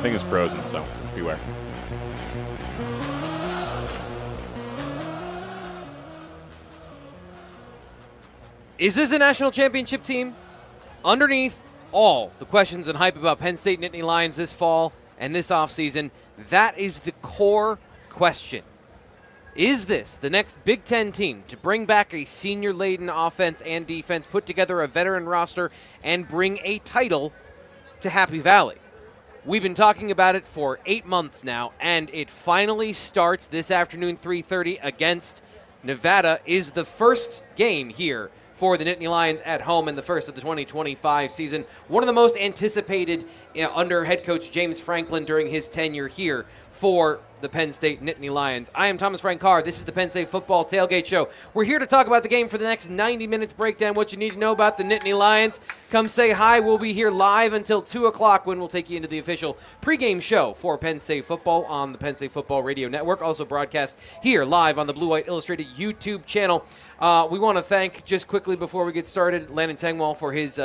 thing is frozen, so beware. Is this a national championship team? Underneath all the questions and hype about Penn State Nittany Lions this fall and this offseason, that is the core question. Is this the next Big Ten team to bring back a senior-laden offense and defense, put together a veteran roster, and bring a title to Happy Valley? We've been talking about it for 8 months now, and it finally starts this afternoon, 3:30, against Nevada. Is the first game here for the Nittany Lions at home in the first of the 2025 season. One of the most anticipated under head coach James Franklin during his tenure here for the Penn State Nittany Lions. I am Thomas Frank Carr. This is the Penn State Football Tailgate Show. We're here to talk about the game for the next 90 minutes, break down what you need to know about the Nittany Lions. Come say hi. We'll be here live until 2 o'clock when we'll take you into the official pregame show for Penn State football on the Penn State Football Radio Network. Also broadcast here live on the Blue White Illustrated YouTube channel. We want to thank, just quickly before we get started, Landon Tengwall for his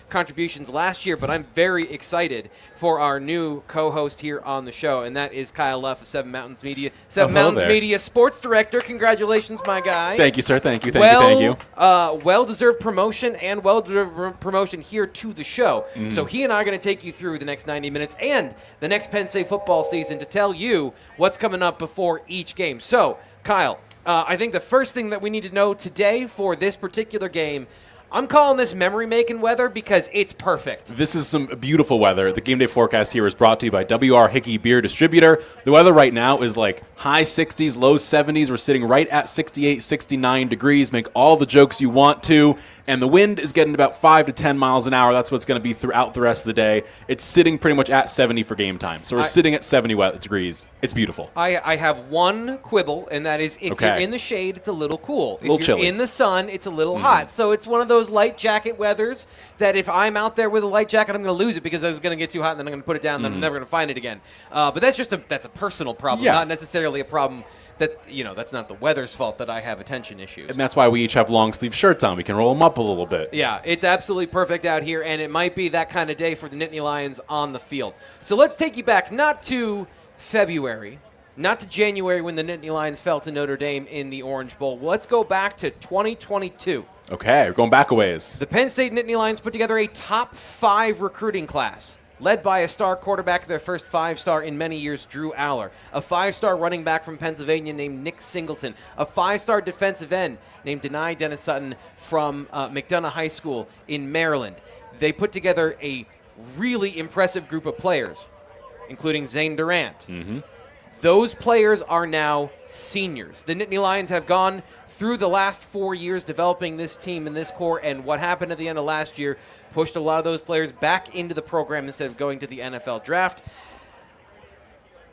contributions last year, but I'm very excited for our new co-host here on the show, and that is Kyle Leff of Seven Mountains Media. Seven Mountains Media Sports Director. Congratulations, my guy. Thank you, sir. Thank you. Thank you. Well-deserved promotion and well-deserved promotion here to the show. So he and I are going to take you through the next 90 minutes and the next Penn State football season to tell you what's coming up before each game. So, Kyle, I think the first thing that we need to know today for this particular game, I'm calling this memory-making weather because it's perfect. This is some beautiful weather. The game day forecast here is brought to you by W.R. Hickey Beer Distributor. The weather right now is like high 60s, low 70s. We're sitting right at 68, 69 degrees. Make all the jokes you want to. And the wind is getting about 5 to 10 miles an hour. That's what's going to be throughout the rest of the day. It's sitting pretty much at 70 for game time. So we're sitting at 70 degrees. It's beautiful. I have one quibble, and that is if you're in the shade, it's a little cool. A little if you're chilly. in the sun, it's a little hot. So it's one of those light jacket weathers that if I'm out there with a light jacket, I'm going to lose it because I was going to get too hot, and then I'm going to put it down, and then I'm never going to find it again. But that's just that's a personal problem, not necessarily a problem that, that's not the weather's fault that I have attention issues. And that's why we each have long sleeve shirts on. We can roll them up a little bit. Yeah, it's absolutely perfect out here, and it might be that kind of day for the Nittany Lions on the field. So let's take you back not to February, not to January when the Nittany Lions fell to Notre Dame in the Orange Bowl. Let's go back to 2022. Okay, we're going back a ways. The Penn State Nittany Lions put together a top 5 recruiting class, led by a star quarterback, their first 5-star in many years, Drew Aller, a 5-star running back from Pennsylvania named Nick Singleton, a 5-star defensive end named Denai Dennis Sutton from McDonough High School in Maryland. They put together a really impressive group of players, including Zane Durant. Those players are now seniors. The Nittany Lions have gone through the last 4 years developing this team and this core, and what happened at the end of last year pushed a lot of those players back into the program instead of going to the NFL draft.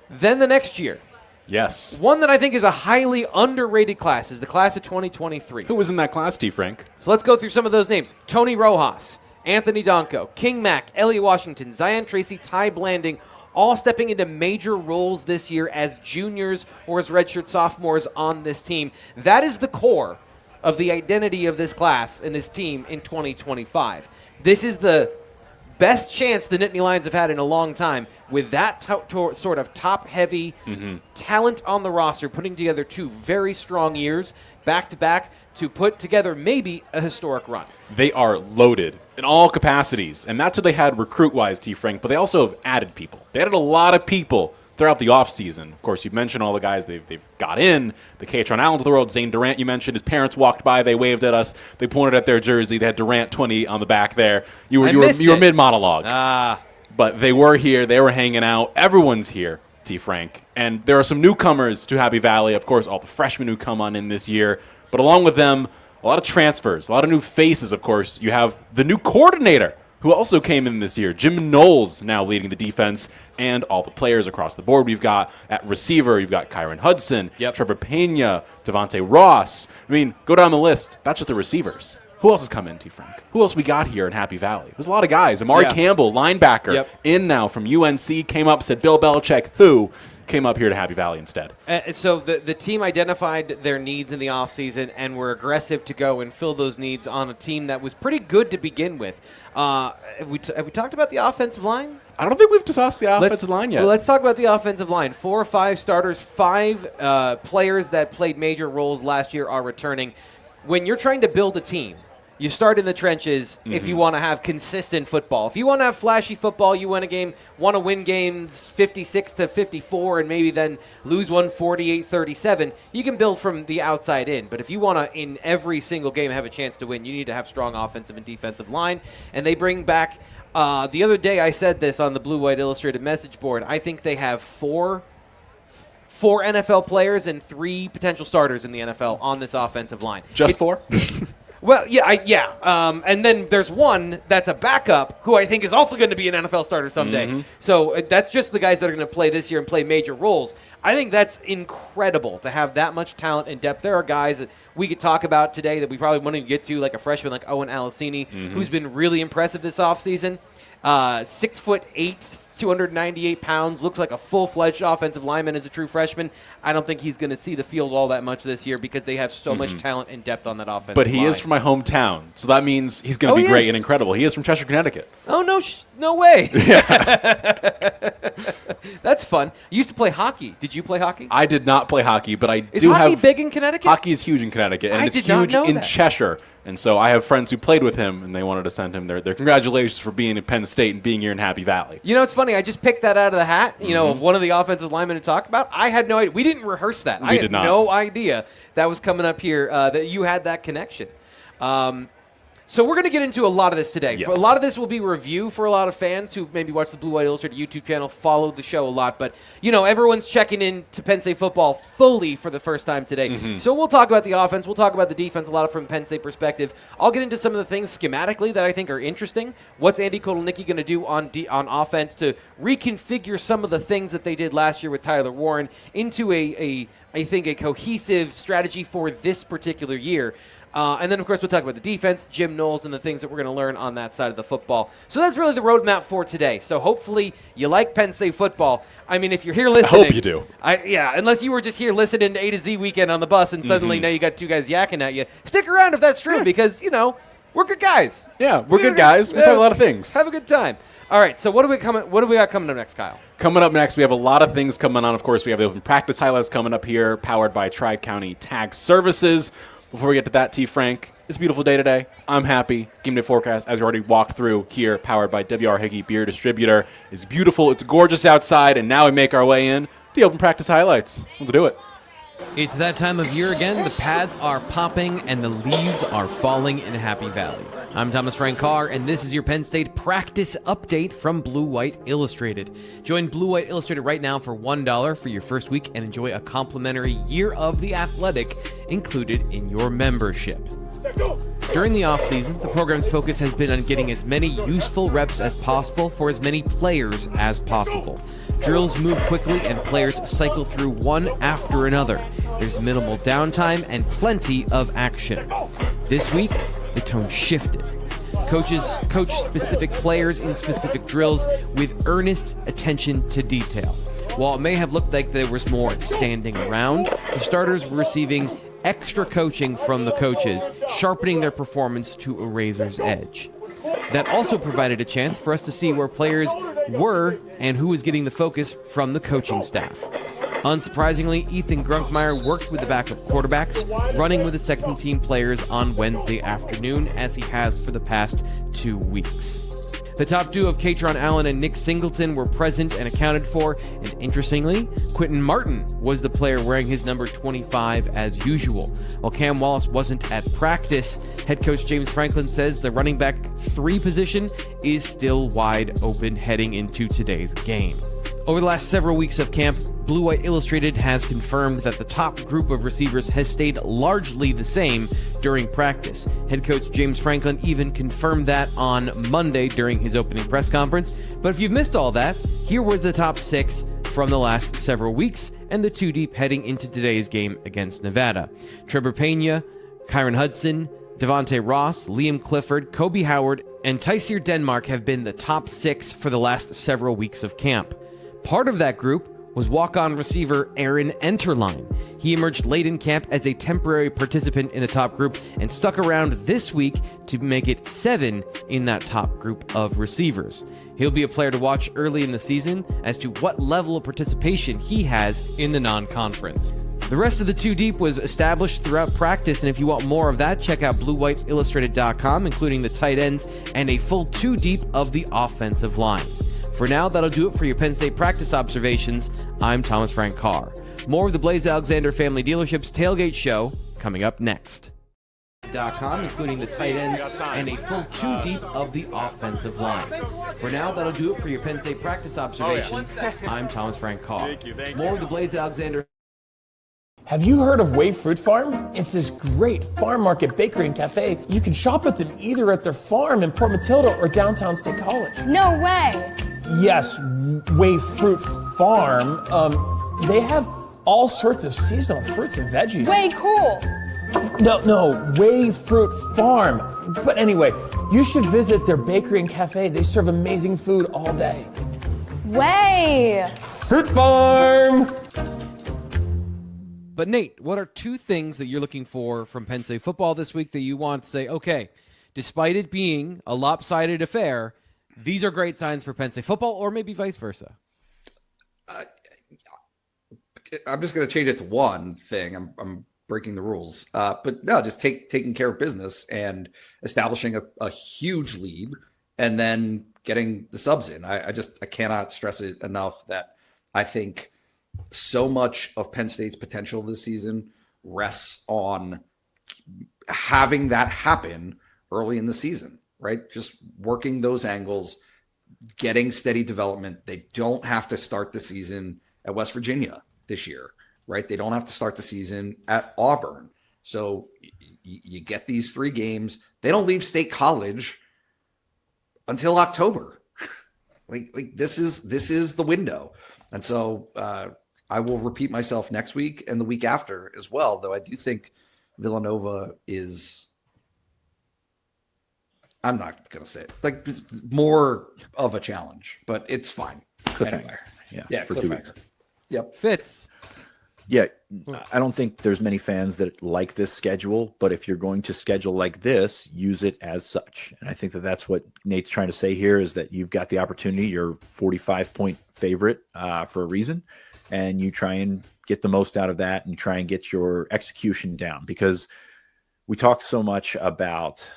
Then the next year, yes, one that I think is a highly underrated class is the class of 2023. Who was in that class, T. Frank? So let's go through some of those names. Tony Rojas, Anthony Donko, King Mack, Elliot Washington, Zion Tracy, Ty Blanding, all stepping into major roles this year as juniors or as redshirt sophomores on this team. That is the core of the identity of this class and this team in 2025. This is the best chance the Nittany Lions have had in a long time with that sort of top-heavy talent on the roster, putting together 2 very strong years back-to-back to put together maybe a historic run. They are loaded in all capacities, and that's what they had recruit-wise, T. Frank, but they also have added people. They added a lot of people throughout the offseason. Of course, you've mentioned all the guys they've got in, the Katron Allens of the world, Zane Durant, you mentioned. His parents walked by, they waved at us, they pointed at their jersey, they had Durant 20 on the back there. You were mid-monologue. But they were here, they were hanging out. Everyone's here, T. Frank. And there are some newcomers to Happy Valley, of course, all the freshmen who come on in this year. But along with them, a lot of transfers, a lot of new faces, of course. You have the new coordinator who also came in this year. Jim Knowles now leading the defense, and all the players across the board. We've got at receiver, you've got Kyron Hudson, Trevor Pena, Devontae Ross. I mean, go down the list. That's just the receivers. Who else has come in, T. Frank? Who else we got here in Happy Valley? There's a lot of guys. Amari Campbell, linebacker, in now from UNC, came up, said Bill Belichick, who came up here to Happy Valley instead. So the team identified their needs in the offseason and were aggressive to go and fill those needs on a team that was pretty good to begin with. Have we talked about the offensive line? I don't think we've discussed the offensive line yet. Well, let's talk about the offensive line. 4 or 5 starters, 5 players that played major roles last year are returning. When you're trying to build a team, you start in the trenches if you want to have consistent football. If you want to have flashy football, you want to win games 56-54 and maybe then lose one 48-37, you can build from the outside in. But if you want to, in every single game, have a chance to win, you need to have strong offensive and defensive line. And they bring back, the other day I said this on the Blue White Illustrated message board, I think they have four NFL players and 3 potential starters in the NFL on this offensive line. Just 4? Well, yeah. And then there's one that's a backup who I think is also going to be an NFL starter someday. So that's just the guys that are going to play this year and play major roles. I think that's incredible to have that much talent and depth. There are guys that we could talk about today that we probably won't even get to, like a freshman like Owen Alicini, who's been really impressive this offseason. 6'8", 298 pounds, looks like a full-fledged offensive lineman as a true freshman. I don't think he's going to see the field all that much this year because they have so much talent and depth on that offensive But he line. is from my hometown, so that means he's going to be great and incredible. He is from Chester, Connecticut. Oh, no way. That's fun. You used to play hockey. Did you play hockey? I did not play hockey, but I Is do hockey have... big in Connecticut? Hockey is huge in Connecticut, and I it's did not huge know in that. Cheshire. And so I have friends who played with him, and they wanted to send him their congratulations for being at Penn State and being here in Happy Valley. You know, it's funny. I just picked that out of the hat, of one of the offensive linemen to talk about. I had no idea. We didn't rehearse that. I had no idea that was coming up here, that you had that connection. So we're going to get into a lot of this today. Yes. A lot of this will be review for a lot of fans who maybe watch the Blue White Illustrated YouTube channel, followed the show a lot. But, everyone's checking in to Penn State football fully for the first time today. So we'll talk about the offense. We'll talk about the defense a lot from a Penn State perspective. I'll get into some of the things schematically that I think are interesting. What's Andy Kotelnicki going to do on offense to reconfigure some of the things that they did last year with Tyler Warren into I think, a cohesive strategy for this particular year. And then, of course, we'll talk about the defense, Jim Knowles, and the things that we're going to learn on that side of the football. So that's really the roadmap for today. So hopefully you like Penn State football. I mean, if you're here listening. I hope you do. Unless you were just here listening to A to Z Weekend on the bus and suddenly now you got 2 guys yakking at you. Stick around if that's true because, we're good guys. Yeah, we're good guys. We talk a lot of things. Have a good time. All right, so what do we got coming up next, Kyle? Coming up next, we have a lot of things coming on. Of course, we have the open practice highlights coming up here, powered by Tri-County Tag Services. Before we get to that, T. Frank, it's a beautiful day today. I'm happy. Game day forecast, as we already walked through here, powered by W.R. Hickey Beer Distributor, is beautiful. It's gorgeous outside, and now we make our way in to the open practice highlights. Let's do it. It's that time of year again. The pads are popping and the leaves are falling in Happy Valley. I'm Thomas Frank Carr, and this is your Penn State practice update from Blue White Illustrated. Join Blue White Illustrated right now for $1 for your first week and enjoy a complimentary Year of the Athletic included in your membership. During the offseason, the program's focus has been on getting as many useful reps as possible for as many players as possible. Drills move quickly and players cycle through one after another. There's minimal downtime and plenty of action. This week, the tone shifted. Coaches coach specific players in specific drills with earnest attention to detail. While it may have looked like there was more standing around, the starters were receiving extra coaching from the coaches, sharpening their performance to a razor's edge. That also provided a chance for us to see where players were and who was getting the focus from the coaching staff. Unsurprisingly, Ethan Grunkmeyer worked with the backup quarterbacks, running with the second-team players on Wednesday afternoon, as he has for the past 2 weeks. The top duo of Katron Allen and Nick Singleton were present and accounted for, and interestingly, Quentin Martin was the player wearing his number 25 as usual. While Cam Wallace wasn't at practice, head coach James Franklin says the running back 3 position is still wide open heading into today's game. Over the last several weeks of camp, Blue White Illustrated has confirmed that the top group of receivers has stayed largely the same during practice. Head coach James Franklin even confirmed that on Monday during his opening press conference. But if you've missed all that, here was the top 6 from the last several weeks and the 2 deep heading into today's game against Nevada. Trevor Pena, Kyron Hudson, Devontae Ross, Liam Clifford, Kobe Howard, and Tyseer Denmark have been the top 6 for the last several weeks of camp. Part of that group was walk-on receiver Aaron Enterline. He emerged late in camp as a temporary participant in the top group and stuck around this week to make it 7 in that top group of receivers. He'll be a player to watch early in the season as to what level of participation he has in the non-conference. The rest of the 2 deep was established throughout practice, and if you want more of that, check out BlueWhiteIllustrated.com, including the tight ends and a full 2 deep of the offensive line. For now, that'll do it for your Penn State practice observations. I'm Thomas Frank Carr. More of the Blaze Alexander Family Dealerships Tailgate Show coming up next. Including the tight ends and a full 2 deep of the offensive line. For now, that'll do it for your Penn State practice observations. I'm Thomas Frank Carr. More of the Blaze Alexander. Have you heard of Wave Fruit Farm? It's this great farm market bakery and cafe. You can shop with them either at their farm in Port Matilda or downtown State College. No way. Yes, Wave Fruit Farm. They have all sorts of seasonal fruits and veggies. Way cool. No, Wave Fruit Farm. But anyway, you should visit their bakery and cafe. They serve amazing food all day. Way. Fruit Farm. But Nate, what are 2 things that you're looking for from Penn State football this week that you want to say, okay, despite it being a lopsided affair, these are great signs for Penn State football, or maybe vice versa? I'm just going to change it to one thing. I'm breaking the rules. But no, just taking care of business and establishing a huge lead and then getting the subs in. I cannot stress it enough that I think so much of Penn State's potential this season rests on having that happen early in the season, right? Just working those angles, getting steady development. They don't have to start the season at West Virginia this year, right? They don't have to start the season at Auburn. So you get these 3 games. They don't leave State College until October. like this is the window. And so I will repeat myself next week and the week after as well, though I do think Villanova is, I'm not going to say it, like more of a challenge, but it's fine. Cliffhanger. Anyway. Yeah, for 2 weeks. Yep. Fitz. Yeah, I don't think there's many fans that like this schedule, but if you're going to schedule like this, use it as such. And I think that that's what Nate's trying to say here is that you've got the opportunity, you're 45-point favorite for a reason, and you try and get the most out of that and try and get your execution down, because we talk so much about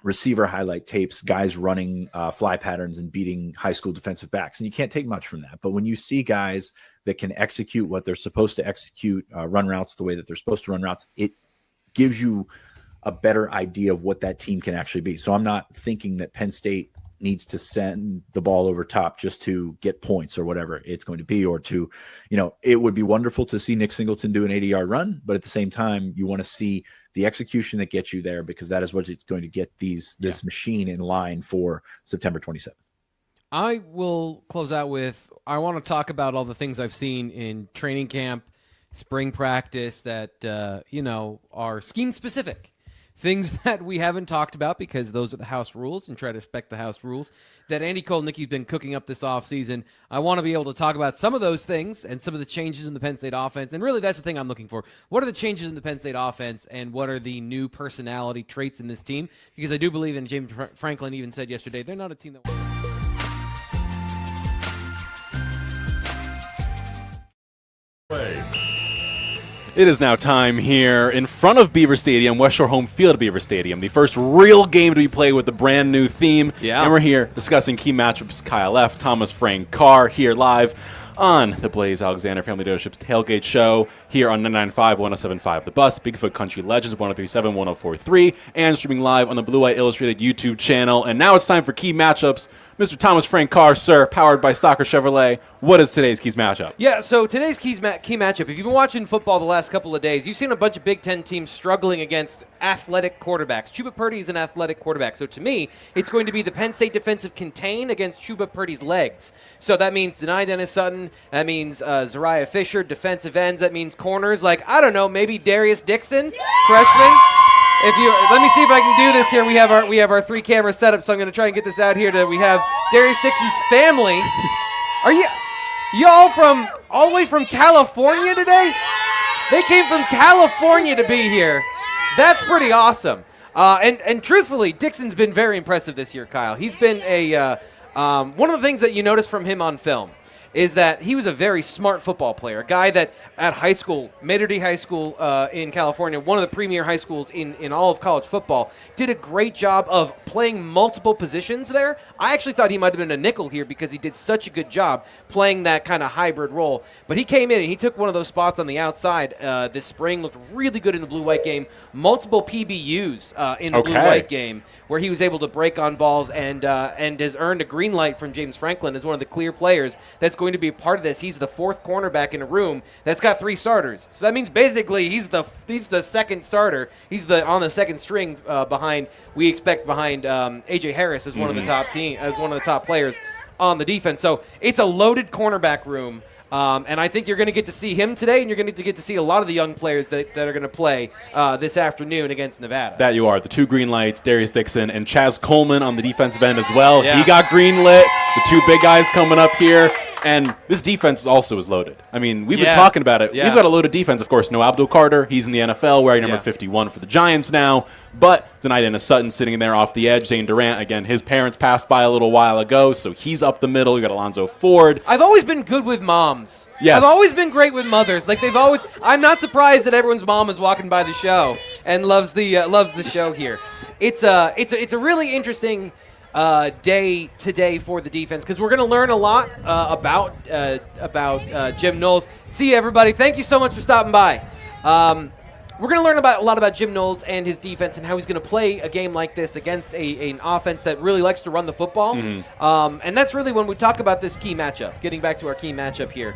receiver highlight tapes, guys running fly patterns and beating high school defensive backs. And you can't take much from that. But when you see guys that can execute what they're supposed to execute, run routes the way that they're supposed to run routes, it gives you a better idea of what that team can actually be. So I'm not thinking that Penn State needs to send the ball over top just to get points or whatever it's going to be, or to, it would be wonderful to see Nick Singleton do an 80-yard run, but at the same time, you want to see the execution that gets you there, because that is what it's going to get this machine in line for September 27th. I will close out with, I want to talk about all the things I've seen in training camp, spring practice that, are scheme specific. Things that we haven't talked about because those are the house rules, and try to respect the house rules that Andy Kolnicki's been cooking up this offseason. I want to be able to talk about some of those things and some of the changes in the Penn State offense. And really, that's the thing I'm looking for. What are the changes in the Penn State offense, and what are the new personality traits in this team? Because I do believe, and James Franklin even said yesterday, they're not a team that... It is now time here in front of Beaver Stadium, West Shore home field of Beaver Stadium. The first real game to be played with the brand new theme. Yeah. And we're here discussing key matchups. Kyle F., Thomas Frank Carr here live on the Blaze Alexander Family Dealerships Tailgate Show here on 99.5, 107.5 The Bus, Bigfoot Country Legends, 103.7, 104.3, and streaming live on the Blue White Illustrated YouTube channel. And now it's time for key matchups. Mr. Thomas Frank Carr, sir, powered by Stalker Chevrolet. What is today's keys matchup? Yeah, so today's key matchup, if you've been watching football the last couple of days, you've seen a bunch of Big Ten teams struggling against athletic quarterbacks. Chuba Purdy is an athletic quarterback. So to me, it's going to be the Penn State defensive contain against Chuba Purdy's legs. So that means Denai Dennis Sutton. That means Zariah Fisher, defensive ends. That means corners like, I don't know, maybe Darius Dixon, freshman. Let me see if I can do this here. We have our 3-camera setup, so I'm going to try and get this out here. We have Darius Dixon's family. Y'all from all the way from California today? They came from California to be here. That's pretty awesome. And truthfully, Dixon's been very impressive this year, Kyle. He's been one of the things that you notice from him on film is that he was a very smart football player, a guy that at high school, Nittany High School in California, one of the premier high schools in all of college football, did a great job of playing multiple positions there. I actually thought he might have been a nickel here because he did such a good job playing that kind of hybrid role. But he came in and he took one of those spots on the outside this spring, looked really good in the blue-white game, multiple PBUs in the blue-white game where he was able to break on balls and has earned a green light from James Franklin as one of the clear players that's going to be a part of this. He's the fourth cornerback in a room that's got 3 starters. So that means basically he's the second starter. He's on the second string behind AJ Harris as one of the top players on the defense. So it's a loaded cornerback room. And I think you're going to get to see him today, and you're going to get to see a lot of the young players that are going to play this afternoon against Nevada. That you are. The 2 green lights, Darius Dixon and Chaz Coleman on the defensive end as well. Yeah. He got green lit. The 2 big guys coming up here. And this defense also is loaded. I mean, we've been talking about it. Yeah. We've got a loaded defense. Of course, no Abdul Carter. He's in the NFL wearing number 51 for the Giants now. But tonight, Ennis Sutton sitting in there off the edge. Zane Durant, again, his parents passed by a little while ago, so he's up the middle. You got Alonzo Ford. I've always been good with moms. Yes. I've always been great with mothers. Like I'm not surprised that everyone's mom is walking by the show and loves the show here. It's a really interesting day today for the defense because we're going to learn a lot about Jim Knowles. See you, everybody. Thank you so much for stopping by. We're going to learn a lot about Jim Knowles and his defense and how he's going to play a game like this against an offense that really likes to run the football. Mm-hmm. And that's really when we talk about this key matchup, getting back to our key matchup here.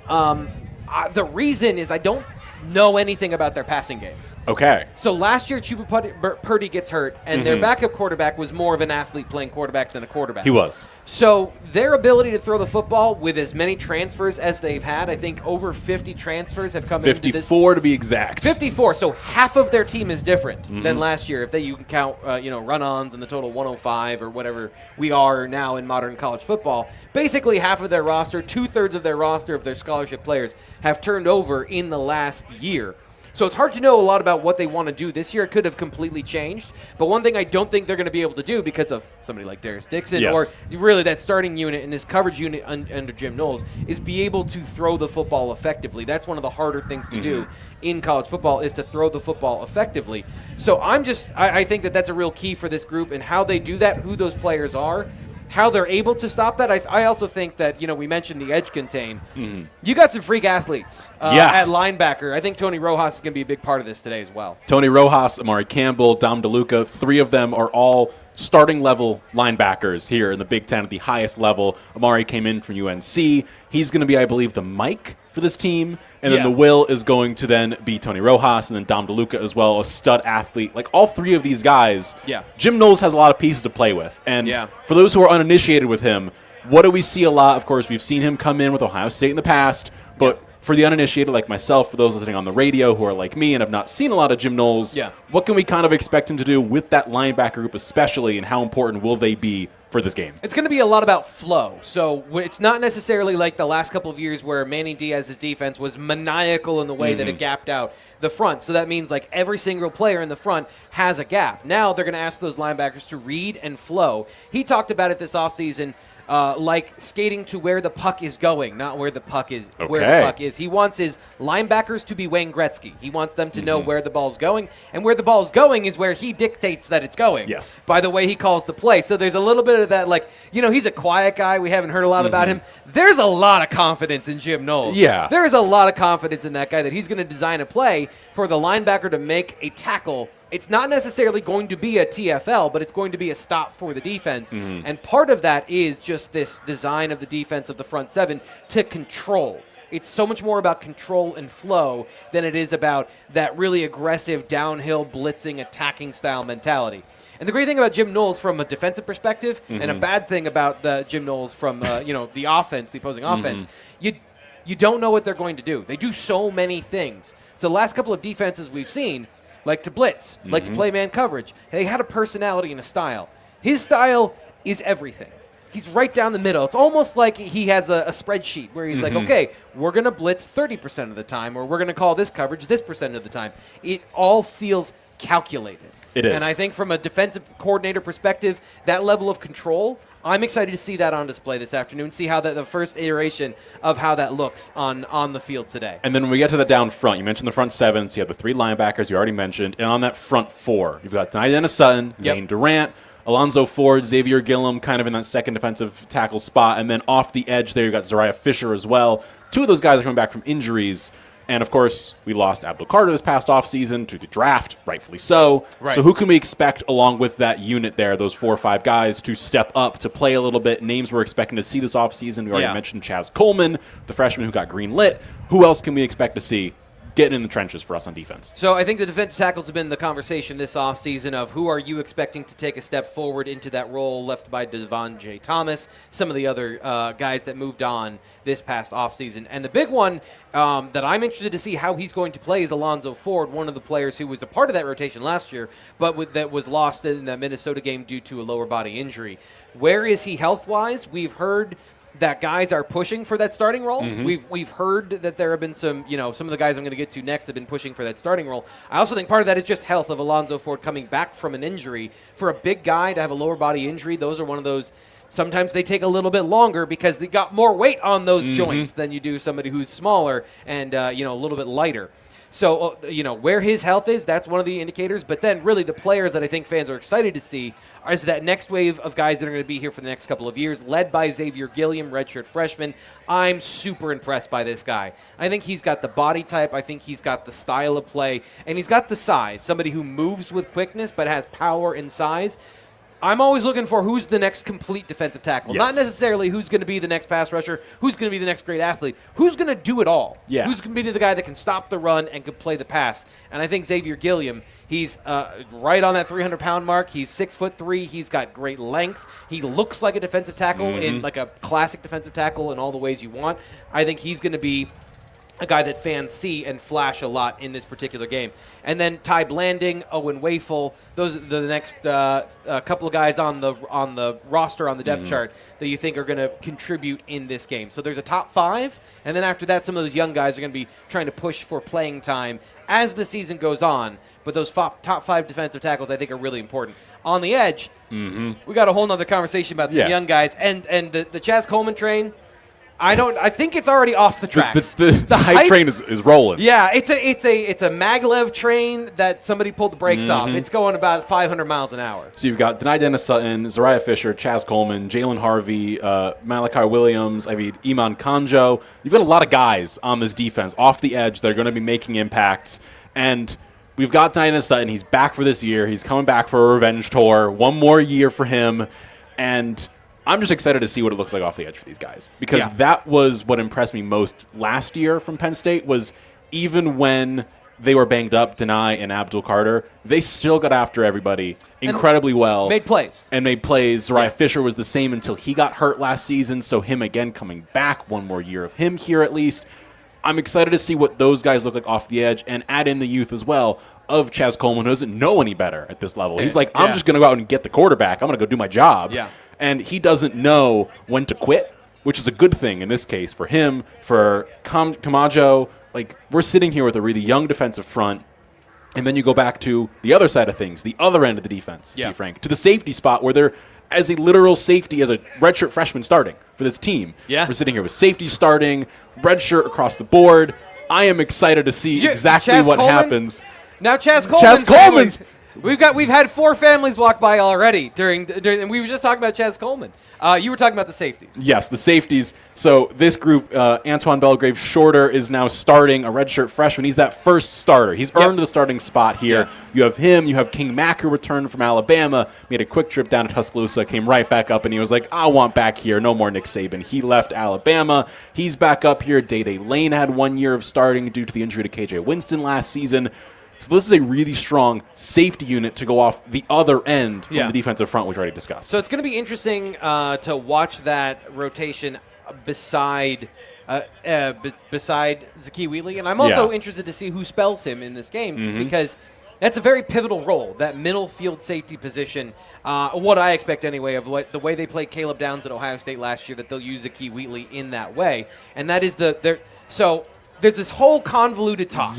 The reason is I don't know anything about their passing game. Okay. So last year, Chuba Purdy gets hurt, and their backup quarterback was more of an athlete playing quarterback than a quarterback. He was. So their ability to throw the football with as many transfers as they've had, I think over 50 transfers have come into this. 54 to be exact. 54. So half of their team is different than last year. If you can count, run-ons and the total 105 or whatever we are now in modern college football. Basically, half of their roster, 2/3 of their roster of their scholarship players have turned over in the last year. So it's hard to know a lot about what they want to do this year. It could have completely changed. But one thing I don't think they're going to be able to do because of somebody like Darius Dixon or really that starting unit and this coverage unit under Jim Knowles is be able to throw the football effectively. That's one of the harder things to do in college football is to throw the football effectively. So I think that's a real key for this group and how they do that, who those players are. How they're able to stop that. I also think that, we mentioned the edge contain. You got some freak athletes at linebacker. I think Tony Rojas is going to be a big part of this today as well. Tony Rojas, Amari Campbell, Dom DeLuca, 3 of them are all starting level linebackers here in the Big Ten at the highest level. Amari came in from UNC. He's going to be, I believe, the Mike for this team. And then the Will is going to then be Tony Rojas and then Dom DeLuca as well, a stud athlete. Like all 3 of these guys, Jim Knowles has a lot of pieces to play with. And for those who are uninitiated with him, what do we see a lot? Of course, we've seen him come in with Ohio State in the past, but for the uninitiated like myself, for those listening on the radio who are like me and have not seen a lot of Jim Knowles, what can we kind of expect him to do with that linebacker group especially, and how important will they be for this game? It's going to be a lot about flow. So it's not necessarily like the last couple of years where Manny Diaz's defense was maniacal in the way that it gapped out the front. So that means like every single player in the front has a gap. Now they're going to ask those linebackers to read and flow. He talked about it this offseason. Like skating to where the puck is going, not where the puck is. Where the puck is. He wants his linebackers to be Wayne Gretzky. He wants them to know where the ball's going, and where the ball's going is where he dictates that it's going. Yes. By the way he calls the play. So there's a little bit of that, like, he's a quiet guy. We haven't heard a lot about him. There's a lot of confidence in Jim Knowles. Yeah. There is a lot of confidence in that guy that he's going to design a play for the linebacker to make a tackle. It's not necessarily going to be a TFL, but it's going to be a stop for the defense. And part of that is just this design of the defense of the front 7 to control. It's so much more about control and flow than it is about that really aggressive downhill blitzing attacking style mentality. And the great thing about Jim Knowles from a defensive perspective and a bad thing about the Jim Knowles from the offense, the opposing offense, you don't know what they're going to do. They do so many things. So the last couple of defenses we've seen, like to blitz, like to play man coverage. They had a personality and a style. His style is everything. he's right down the middle. It's almost like he has a spreadsheet where he's like, okay, we're going to blitz 30% of the time, or we're going to call this coverage this percent of the time. It all feels calculated. It is. And I think from a defensive coordinator perspective, that level of control, I'm excited to see that on display this afternoon, see how the first iteration of how that looks on the field today. And then when we get to the down front, you mentioned the front seven, so you have the 3 linebackers you already mentioned, and on that front 4, you've got Dennis Sutton, Zane Durant, Alonzo Ford, Xavier Gillum, kind of in that second defensive tackle spot, and then off the edge there, you've got Zariah Fisher as well. 2 of those guys are coming back from injuries. And, of course, we lost Abdul Carter this past offseason to the draft, rightfully so. Right. So who can we expect along with that unit there, those 4 or 5 guys, to step up, to play a little bit? Names we're expecting to see this offseason. We already mentioned Chaz Coleman, the freshman who got green lit. Who else can we expect to see getting in the trenches for us on defense? So I think the defensive tackles have been the conversation this offseason of who are you expecting to take a step forward into that role left by Devon J. Thomas, some of the other guys that moved on this past offseason. And the big one that I'm interested to see how he's going to play is Alonzo Ford, one of the players who was a part of that rotation last year, but that was lost in the Minnesota game due to a lower body injury. Where is he health-wise? We've heard that guys are pushing for that starting role. We've heard that there have been some of the guys I'm going to get to next have been pushing for that starting role. I also think part of that is just health of Alonzo Ford coming back from an injury. For a big guy to have a lower body injury, those are one of those. Sometimes they take a little bit longer because they got more weight on those joints than you do somebody who's smaller and a little bit lighter. So, where his health is, that's one of the indicators. But then really the players that I think fans are excited to see is that next wave of guys that are going to be here for the next couple of years, led by Xavier Gilliam, redshirt freshman. I'm super impressed by this guy. I think he's got the body type. I think he's got the style of play. And he's got the size, somebody who moves with quickness but has power and size. I'm always looking for who's the next complete defensive tackle. Yes. Not necessarily who's going to be the next pass rusher, who's going to be the next great athlete, who's going to do it all. Yeah. Who's going to be the guy that can stop the run and can play the pass. And I think Xavier Gilliam, he's right on that 300-pound mark. He's 6'3". He's got great length. He looks like a defensive tackle in like a classic defensive tackle in all the ways you want. I think he's going to be a guy that fans see and flash a lot in this particular game. And then Ty Blanding, Owen Wafel, those are the next couple of guys on the roster on the depth chart that you think are going to contribute in this game. So there's a top 5, and then after that, some of those young guys are going to be trying to push for playing time as the season goes on. But those top 5 defensive tackles, I think, are really important. On the edge, we got a whole nother conversation about some young guys. And the Chaz Coleman train, I think it's already off the tracks. The hype train is rolling. Yeah, it's a maglev train that somebody pulled the brakes off. It's going about 500 miles an hour. So you've got Dennis Sutton, Zariah Fisher, Chaz Coleman, Jalen Harvey, Malachi Williams, Iman Kanjo. You've got a lot of guys on this defense off the edge that are going to be making impacts. And we've got Dennis Sutton. He's back for this year. He's coming back for a revenge tour. One more year for him. And I'm just excited to see what it looks like off the edge for these guys, because that was what impressed me most last year from Penn State. Was even when they were banged up, Nittany and Abdul Carter, they still got after everybody incredibly well. Made plays. Zariah Fisher was the same until he got hurt last season, so him again coming back, one more year of him here at least. I'm excited to see what those guys look like off the edge, and add in the youth as well of Chaz Coleman, who doesn't know any better at this level. He's like, I'm just going to go out and get the quarterback. I'm going to go do my job. Yeah. And he doesn't know when to quit, which is a good thing in this case for him, for Camacho. Like, we're sitting here with a really young defensive front, and then you go back to the other side of things, the other end of the defense, T. Frank, to the safety spot where they're as a literal safety, as a redshirt freshman starting for this team. Yeah. We're sitting here with safety starting, redshirt across the board. I am excited to see exactly what happens. Now Chaz Coleman's We've had 4 families walk by already during and we were just talking about Chaz Coleman. You were talking about the safeties. Yes, the safeties. So this group, Antoine Belgrave Shorter is now starting, a redshirt freshman. He's that first starter. He's earned the starting spot here. Yeah. You have him. You have King Mack, who returned from Alabama, made a quick trip down to Tuscaloosa, came right back up, and he was like, I want back here. No more Nick Saban. He left Alabama. He's back up here. Day-Day Lane had 1 year of starting due to the injury to KJ Winston last season. So this is a really strong safety unit to go off the other end from the defensive front, which we already discussed. So it's going to be interesting to watch that rotation beside Zakee Wheatley. And I'm also interested to see who spells him in this game because That's a very pivotal role, that middle field safety position. What I expect anyway of the way they played Caleb Downs at Ohio State last year, that they'll use Zakee Wheatley in that way. And that is so there's this whole convoluted talk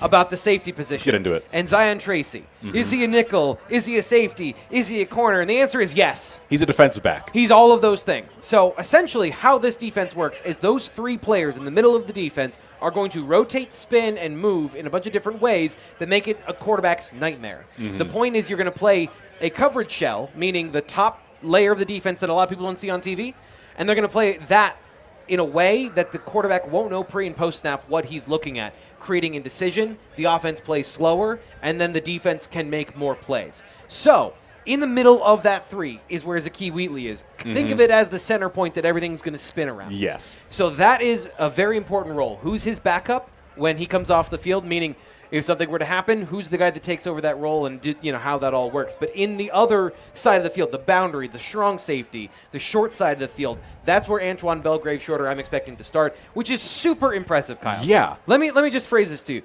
about the safety position. Let's get into it. And Zion Tracy. Is he a nickel? Is he a safety? Is he a corner? And the answer is yes. He's a defensive back. He's all of those things. So essentially how this defense works is those three players in the middle of the defense are going to rotate, spin, and move in a bunch of different ways that make it a quarterback's nightmare. The point is you're going to play a coverage shell, meaning the top layer of the defense that a lot of people don't see on TV, and they're going to play that in a way that the quarterback won't know pre- and post-snap what he's looking at, creating indecision. The offense plays slower, and then the defense can make more plays. So in the middle of that three is where Zakee Wheatley is. Think of it as the center point that everything's going to spin around. Yes. So that is a very important role. Who's his backup when he comes off the field, meaning if something were to happen, who's the guy that takes over that role and how that all works. But in the other side of the field, the boundary, the strong safety, the short side of the field, that's where Antoine Belgrave Shorter I'm expecting to start, which is super impressive, Kyle. Yeah. Let me just phrase this to you.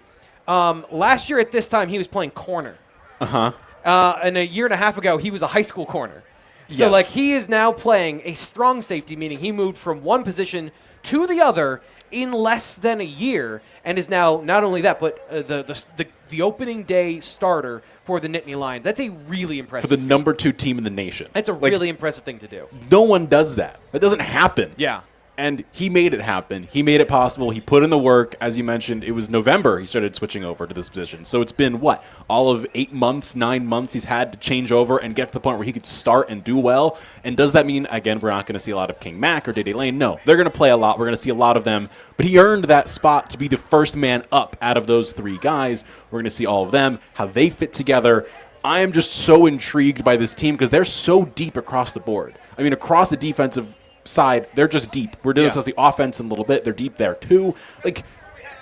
Last year at this time, he was playing corner. And a year and a half ago, he was a high school corner. So, he is now playing a strong safety, meaning he moved from one position to the other in less than a year, and is now not only that, but the opening day starter for the Nittany Lions. That's a really impressive For the number 2 team in the nation. That's a really impressive thing to do. No one does that. That doesn't happen. Yeah. And he made it happen. He made it possible. He put in the work. As you mentioned, it was November he started switching over to this position. So it's been, all of 8 months, 9 months he's had to change over and get to the point where he could start and do well. And does that mean, again, we're not going to see a lot of King Mack or Day-Day Lane? No. They're going to play a lot. We're going to see a lot of them. But he earned that spot to be the first man up out of those 3 guys. We're going to see all of them, how they fit together. I am just so intrigued by this team because they're so deep across the board. I mean, across the defensive side, they're just deep. We're doing this as the offense in a little bit. They're deep there too.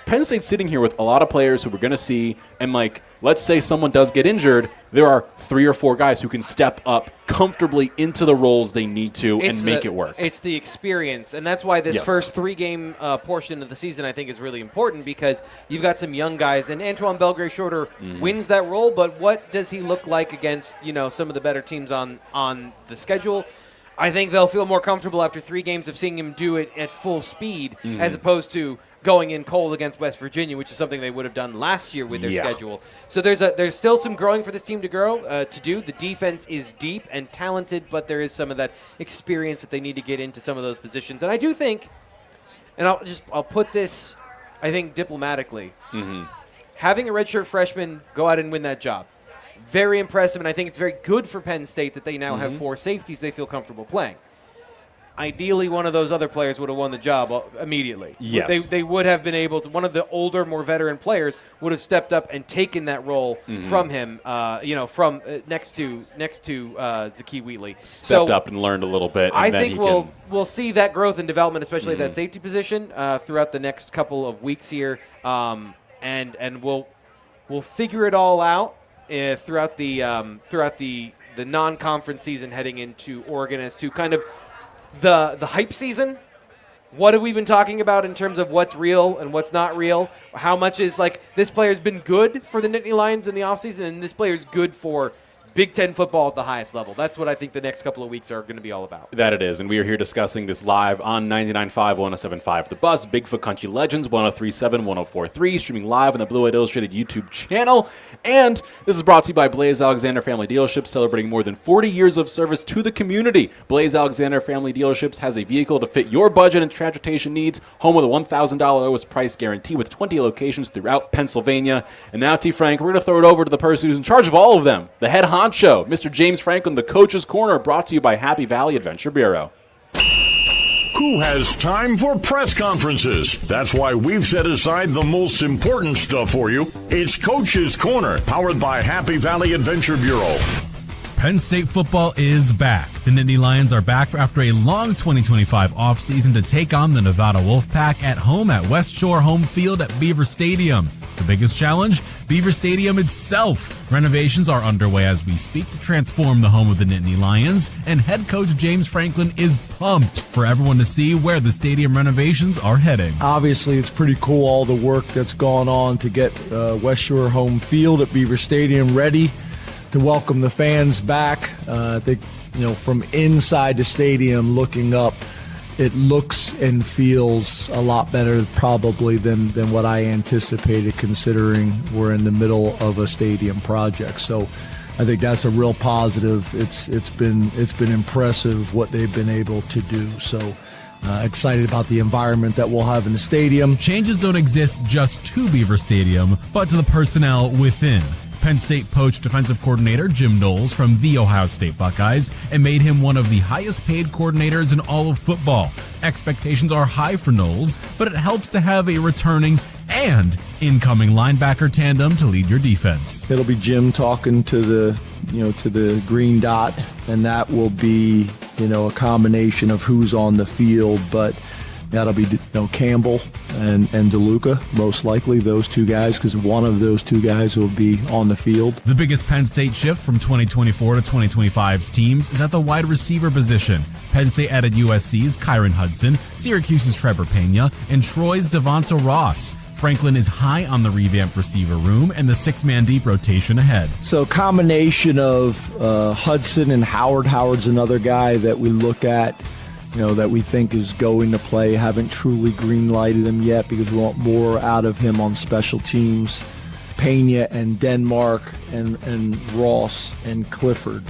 Penn State's sitting here with a lot of players who we're going to see, and let's say someone does get injured, there are 3 or 4 guys who can step up comfortably into the roles they need to and make it work. It's the experience, and that's why this first 3-game portion of the season I think is really important, because you've got some young guys, and Antoine Belgrave Shorter wins that role, but what does he look like against some of the better teams on the schedule? I think they'll feel more comfortable after 3 games of seeing him do it at full speed, as opposed to going in cold against West Virginia, which is something they would have done last year with their schedule. So there's still some growing for this team to do. The defense is deep and talented, but there is some of that experience that they need to get into some of those positions. And I do think, and I'll put this, I think, diplomatically, having a redshirt freshman go out and win that job, very impressive, and I think it's very good for Penn State that they now have 4 safeties they feel comfortable playing. Ideally, one of those other players would have won the job immediately. Yes. They would have been able to. One of the older, more veteran players would have stepped up and taken that role from him, from next to Zakee Wheatley. Stepped up and learned a little bit. And I think we'll see that growth and development, especially at that safety position, throughout the next couple of weeks here, and we'll figure it all out throughout the non-conference season heading into Oregon as to kind of the hype season. What have we been talking about in terms of what's real and what's not real? How much is this player's been good for the Nittany Lions in the offseason, and this player's good for Big Ten football at the highest level? That's what I think the next couple of weeks are going to be all about. That it is, and we are here discussing this live on 99.5, 107.5 The Buzz, Bigfoot Country Legends, 103.7, 104.3, streaming live on the Blue White Illustrated YouTube channel. And this is brought to you by Blaze Alexander Family Dealerships, celebrating more than 40 years of service to the community. Blaze Alexander Family Dealerships has a vehicle to fit your budget and transportation needs, home with a $1,000 lowest price guarantee with 20 locations throughout Pennsylvania. And now, T. Frank, we're going to throw it over to the person who's in charge of all of them, the head honcho, Mr. James Franklin, the Coach's Corner, brought to you by Happy Valley Adventure Bureau. Who has time for press conferences? That's why we've set aside the most important stuff for you. It's Coach's Corner, powered by Happy Valley Adventure Bureau. Penn State football is back. The Nittany Lions are back after a long 2025 offseason to take on the Nevada Wolfpack at home at West Shore Home Field at Beaver Stadium. The biggest challenge? Beaver Stadium itself. Renovations are underway as we speak to transform the home of the Nittany Lions, and head coach James Franklin is pumped for everyone to see where the stadium renovations are heading. Obviously, it's pretty cool, all the work that's gone on to get West Shore home field at Beaver Stadium ready to welcome the fans back. I think, from inside the stadium looking up, it looks and feels a lot better probably than what I anticipated, considering we're in the middle of a stadium project. So I think that's a real positive. It's been impressive what they've been able to do. So excited about the environment that we'll have in the stadium. Changes don't exist just to Beaver Stadium, but to the personnel within. Penn State poached defensive coordinator Jim Knowles from the Ohio State Buckeyes and made him one of the highest paid coordinators in all of football. Expectations are high for Knowles, but it helps to have a returning and incoming linebacker tandem to lead your defense. It'll be Jim talking to the green dot, and that will be, a combination of who's on the field, but that'll be Campbell and DeLuca, most likely, those two guys, because one of those two guys will be on the field. The biggest Penn State shift from 2024 to 2025's teams is at the wide receiver position. Penn State added USC's Kyron Hudson, Syracuse's Trevor Pena, and Troy's Devonta Ross. Franklin is high on the revamped receiver room and the six-man deep rotation ahead. So combination of Hudson and Howard. Howard's another guy that we look at, that we think is going to play. Haven't truly green-lighted him yet because we want more out of him on special teams. Pena and Denmark and Ross and Clifford.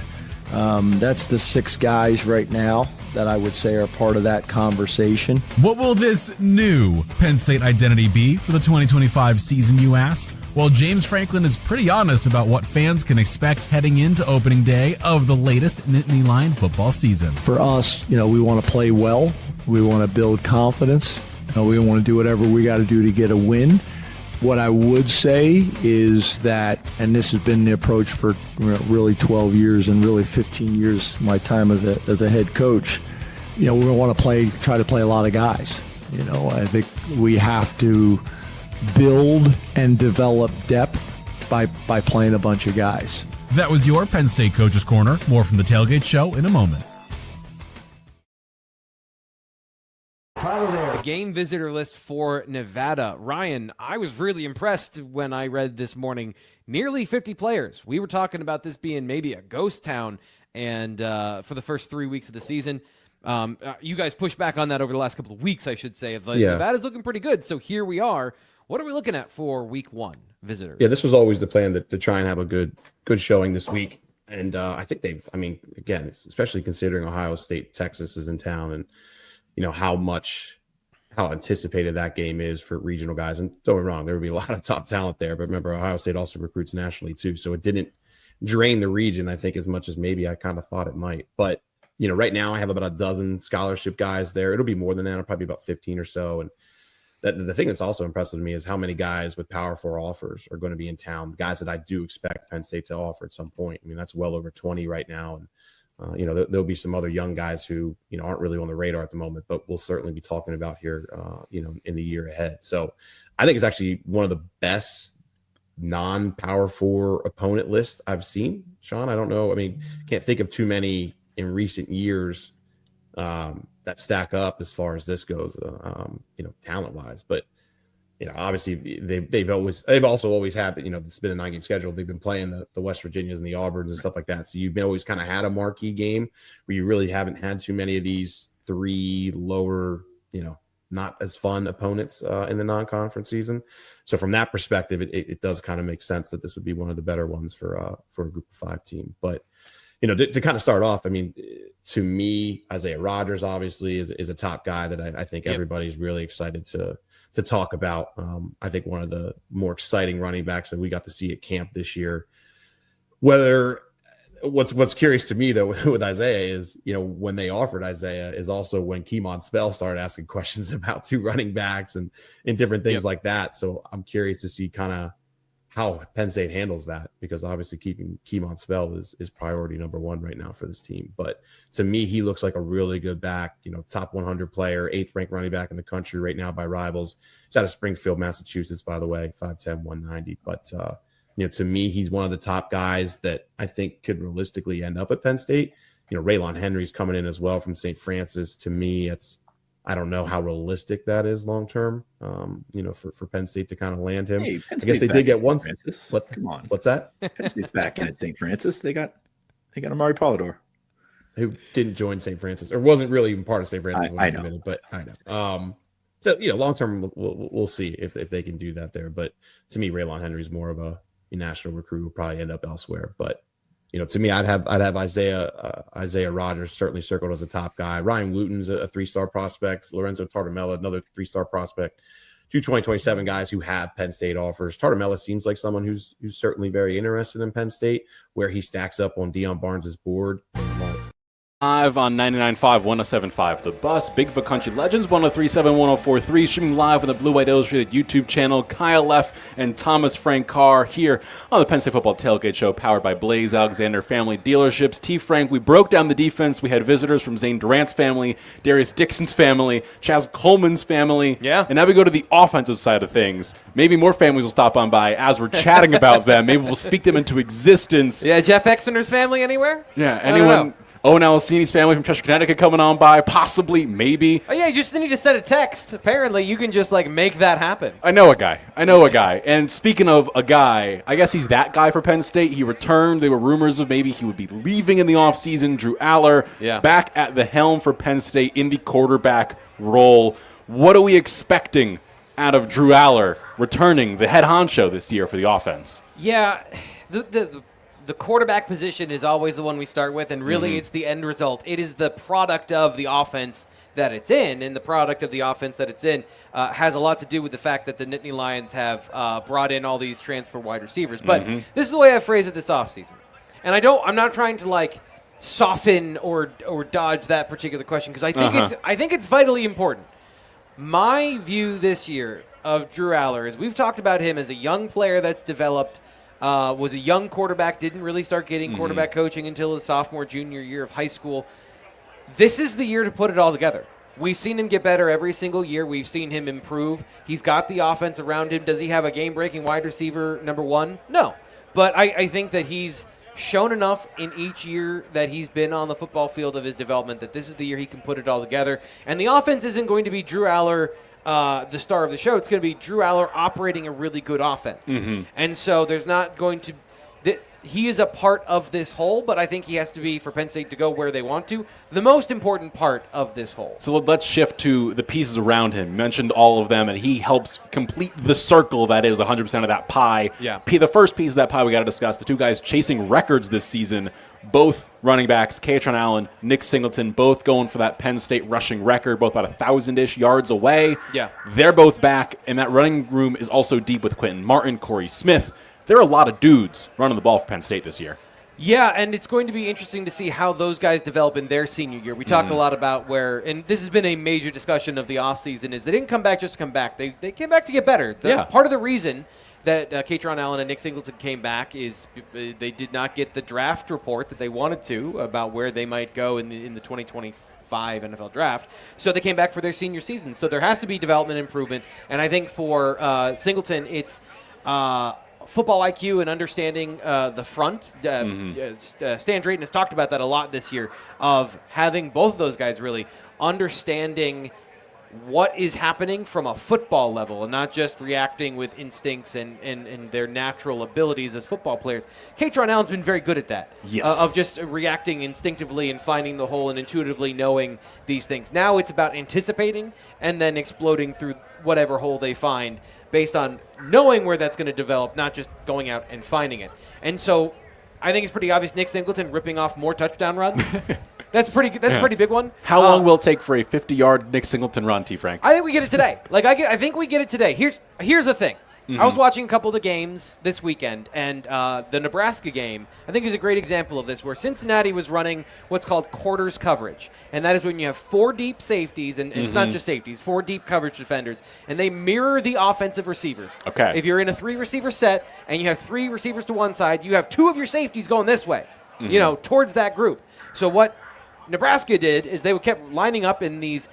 That's the six guys right now that I would say are part of that conversation. What will this new Penn State identity be for the 2025 season, you ask? Well, James Franklin is pretty honest about what fans can expect heading into opening day of the latest Nittany Lion football season. For us, we want to play well. We want to build confidence. We want to do whatever we got to do to get a win. What I would say is that, and this has been the approach for really 12 years and really 15 years, my time as a head coach, we want to try to play a lot of guys. I think we have to build and develop depth by playing a bunch of guys. That was your Penn State Coach's Corner. More from the Tailgate Show in a moment. The game visitor list for Nevada. Ryan, I was really impressed when I read this morning. Nearly 50 players. We were talking about this being maybe a ghost town and for the first 3 weeks of the season. You guys pushed back on that over the last couple of weeks, I should say. Nevada's looking pretty good, so here we are. What are we looking at for week one visitors? Yeah, this was always the plan to try and have a good showing this week. And I think again, especially considering Ohio State, Texas is in town, and how anticipated that game is for regional guys. And don't get me wrong, there would be a lot of top talent there, but remember, Ohio State also recruits nationally too. So it didn't drain the region, I think, as much as maybe I kind of thought it might. But, right now I have about a dozen scholarship guys there. It'll be more than that. It'll probably be about 15 or so. And the thing that's also impressive to me is how many guys with Power 4 offers are going to be in town, guys that I do expect Penn State to offer at some point. I mean, that's well over 20 right now. And, there'll be some other young guys who, aren't really on the radar at the moment, but we'll certainly be talking about here, in the year ahead. So I think it's actually one of the best non-Power 4 opponent lists I've seen, Sean. I don't know. I mean, can't think of too many in recent years that stack up as far as this goes, talent-wise. But, obviously they've also always had, it's been a 9-game schedule. They've been playing the West Virginias and the Auburns and stuff like that. So you've always kind of had a marquee game where you really haven't had too many of these three lower, not as fun opponents in the non-conference season. So from that perspective, it does kind of make sense that this would be one of the better ones for a group of 5 team. But, to kind of start off, I mean, to me, Isaiah Rodgers obviously is a top guy that I think everybody's really excited to talk about. I think one of the more exciting running backs that we got to see at camp this year. What's curious to me though with Isaiah is, when they offered Isaiah is also when Keemon Spell started asking questions about 2 running backs and different things like that. So I'm curious to see kind of how Penn State handles that, because obviously keeping Keemon Spell is priority number one right now for this team. But to me, he looks like a really good back, top 100 player, 8th ranked running back in the country right now by Rivals. He's out of Springfield, Massachusetts, by the way, 5'10", 190. But, to me, he's one of the top guys that I think could realistically end up at Penn State. Raylon Henry's coming in as well from St. Francis. To me, I don't know how realistic that is long term, for Penn State to kind of land him. Hey, I guess they did get one. Come on. What's that? Penn State's back in at St. Francis. They got Amari Polidor, who didn't join St. Francis or wasn't really even part of St. Francis. I know. Admitted, but I know. So long term, we'll see if they can do that there. But to me, Raylon Henry's more of a national recruit who will probably end up elsewhere. But to me, I'd have Isaiah Rogers certainly circled as a top guy. Ryan Wooten's a 3-star prospect. Lorenzo Tartamella, another 3-star prospect. 2 2027 guys who have Penn State offers. Tartamella seems like someone who's certainly very interested in Penn State, where he stacks up on Deion Barnes' board. Live on 99.5, 107.5 The Bus, Bigfoot Country Legends, 103.7, 104.3, streaming live on the Blue White Illustrated YouTube channel. Kyle F. and Thomas Frank Carr here on the Penn State Football Tailgate Show, powered by Blaze Alexander Family Dealerships. T. Frank, we broke down the defense. We had visitors from Zane Durant's family, Darius Dixon's family, Chaz Coleman's family. Yeah. And now we go to the offensive side of things. Maybe more families will stop on by as we're chatting about them. Maybe we'll speak them into existence. Yeah, Jeff Exeter's family anywhere? Yeah, anyone... Owen Alcini's family from Cheshire, Connecticut coming on by, possibly, maybe. Oh, yeah, you just need to send a text. Apparently, you can just, make that happen. I know a guy. And speaking of a guy, I guess he's that guy for Penn State. He returned. There were rumors of maybe he would be leaving in the offseason. Drew Aller back at the helm for Penn State in the quarterback role. What are we expecting out of Drew Aller returning the head honcho this year for the offense? Yeah, the quarterback position is always the one we start with, and really it's the end result. It is the product of the offense that it's in, and the product of the offense that it's in has a lot to do with the fact that the Nittany Lions have brought in all these transfer wide receivers. But this is the way I phrase it this offseason. And I'm not trying to soften or dodge that particular question, because I think it's vitally important. My view this year of Drew Aller is we've talked about him as a young player that's developed. Was a young quarterback, didn't really start getting quarterback coaching until his sophomore, junior year of high school. This is the year to put it all together. We've seen him get better every single year. We've seen him improve. He's got the offense around him. Does he have a game-breaking wide receiver number one? No. But I think that he's shown enough in each year that he's been on the football field of his development that this is the year he can put it all together. And the offense isn't going to be Drew Aller the star of the show. It's going to be Drew Aller operating a really good offense. And so there's not going to he is a part of this whole, but I think he has to be, for Penn State to go where they want to, the most important part of this whole. So let's shift to the pieces around him. You mentioned all of them, and he helps complete the circle that is 100% of that pie. Yeah. The first piece of that pie we got to discuss, the two guys chasing records this season, both running backs, Katron Allen, Nick Singleton, both going for that Penn State rushing record, both about 1,000-ish yards away. Yeah. They're both back, and that running room is also deep with Quentin Martin, Corey Smith. There are a lot of dudes running the ball for Penn State this year. Yeah, and it's going to be interesting to see how those guys develop in their senior year. We talk a lot about and this has been a major discussion of the offseason, is they didn't come back just to come back. They came back to get better. Part of the reason that Katron Allen and Nick Singleton came back is they did not get the draft report that they wanted to about where they might go in the 2025 NFL draft. So they came back for their senior season. So there has to be development improvement. And I think for Singleton, it's football IQ and understanding the front. Stan Drayton has talked about that a lot this year, of having both of those guys really understanding what is happening from a football level and not just reacting with instincts and their natural abilities as football players. Katron Allen's been very good at that. Yes. Of just reacting instinctively and finding the hole and intuitively knowing these things. Now it's about anticipating and then exploding through whatever hole they find based on knowing where that's going to develop, not just going out and finding it. And so I think it's pretty obvious Nick Singleton ripping off more touchdown runs. That's a pretty big one. How long will it take for a 50-yard Nick Singleton run, T. Frank? I think we get it today. I think we get it today. Here's the thing. I was watching a couple of the games this weekend, and the Nebraska game, I think, is a great example of this, where Cincinnati was running what's called quarters coverage. And that is when you have 4 deep safeties, and it's not just safeties, 4 deep coverage defenders, and they mirror the offensive receivers. Okay. If you're in a 3-receiver set, and you have 3 receivers to one side, you have 2 of your safeties going this way, towards that group. So what Nebraska did is they kept lining up in these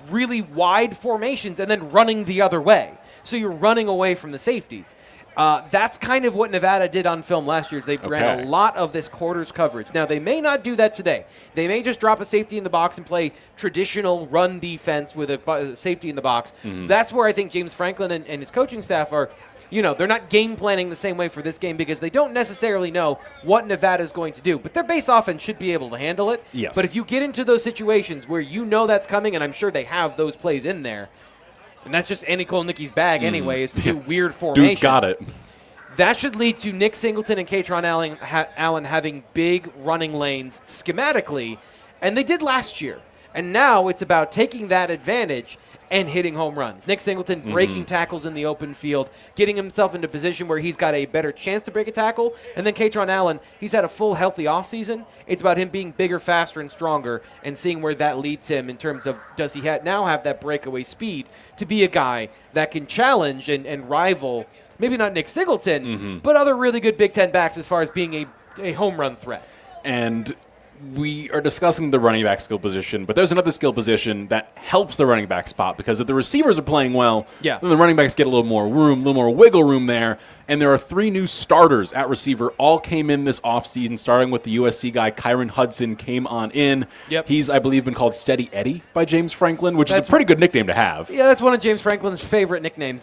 really wide formations and then running the other way. So you're running away from the safeties. That's kind of what Nevada did on film last year. Is they ran a lot of this quarters coverage. Now, they may not do that today. They may just drop a safety in the box and play traditional run defense with a safety in the box. That's where I think James Franklin and his coaching staff are, they're not game planning the same way for this game because they don't necessarily know what Nevada is going to do. But their base offense should be able to handle it. Yes. But if you get into those situations where that's coming, and I'm sure they have those plays in there, and that's just Andy Kolnicki's bag anyway, is to do weird formations. Dude's got it. That should lead to Nick Singleton and Katron Allen having big running lanes schematically, and they did last year. And now it's about taking that advantage and hitting home runs. Nick Singleton breaking tackles in the open field, getting himself into a position where he's got a better chance to break a tackle. And then Katron Allen, he's had a full, healthy offseason. It's about him being bigger, faster, and stronger and seeing where that leads him in terms of does he now have that breakaway speed to be a guy that can challenge and rival, maybe not Nick Singleton, but other really good Big Ten backs as far as being a home run threat. And we are discussing the running back skill position, but there's another skill position that helps the running back spot because if the receivers are playing well, then the running backs get a little more room, a little more wiggle room there. And there are 3 new starters at receiver, all came in this offseason, starting with the USC guy, Kyron Hudson, came on in. Yep. He's, I believe, been called Steady Eddie by James Franklin, which is a pretty good nickname to have. Yeah, that's one of James Franklin's favorite nicknames.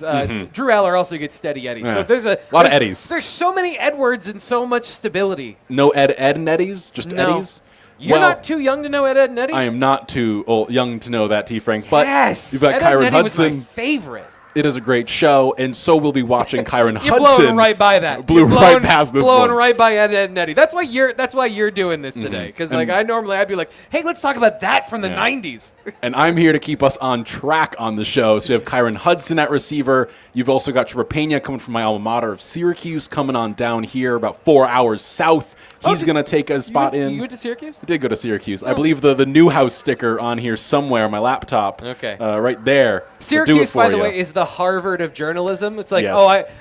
Drew Aller also gets Steady Eddie. Yeah. So there's a lot of Eddies. There's so many Edwards and so much stability. No Ed and Eddies, just Eddies. You're not too young to know Ed and Eddie? I am not too young to know that, T. Frank. But yes, you've got Ed Kyron and Eddie Hudson. Was my favorite. It is a great show, and so we'll be watching Kyron Hudson. You're blowing right by that. Right past this blowing one. right by Ed and Eddie. That's why you're doing this today. Because I'd be like, hey, let's talk about that from the 90s. And I'm here to keep us on track on the show. So you have Kyron Hudson at receiver. You've also got Trevor Pena coming from my alma mater of Syracuse, coming on down here about 4 hours south. He's going to take a spot in. You went to Syracuse? I did go to Syracuse. I believe the Newhouse sticker on here somewhere on my laptop. Okay. Right there. Syracuse, by the way, is the Harvard of journalism. It's like,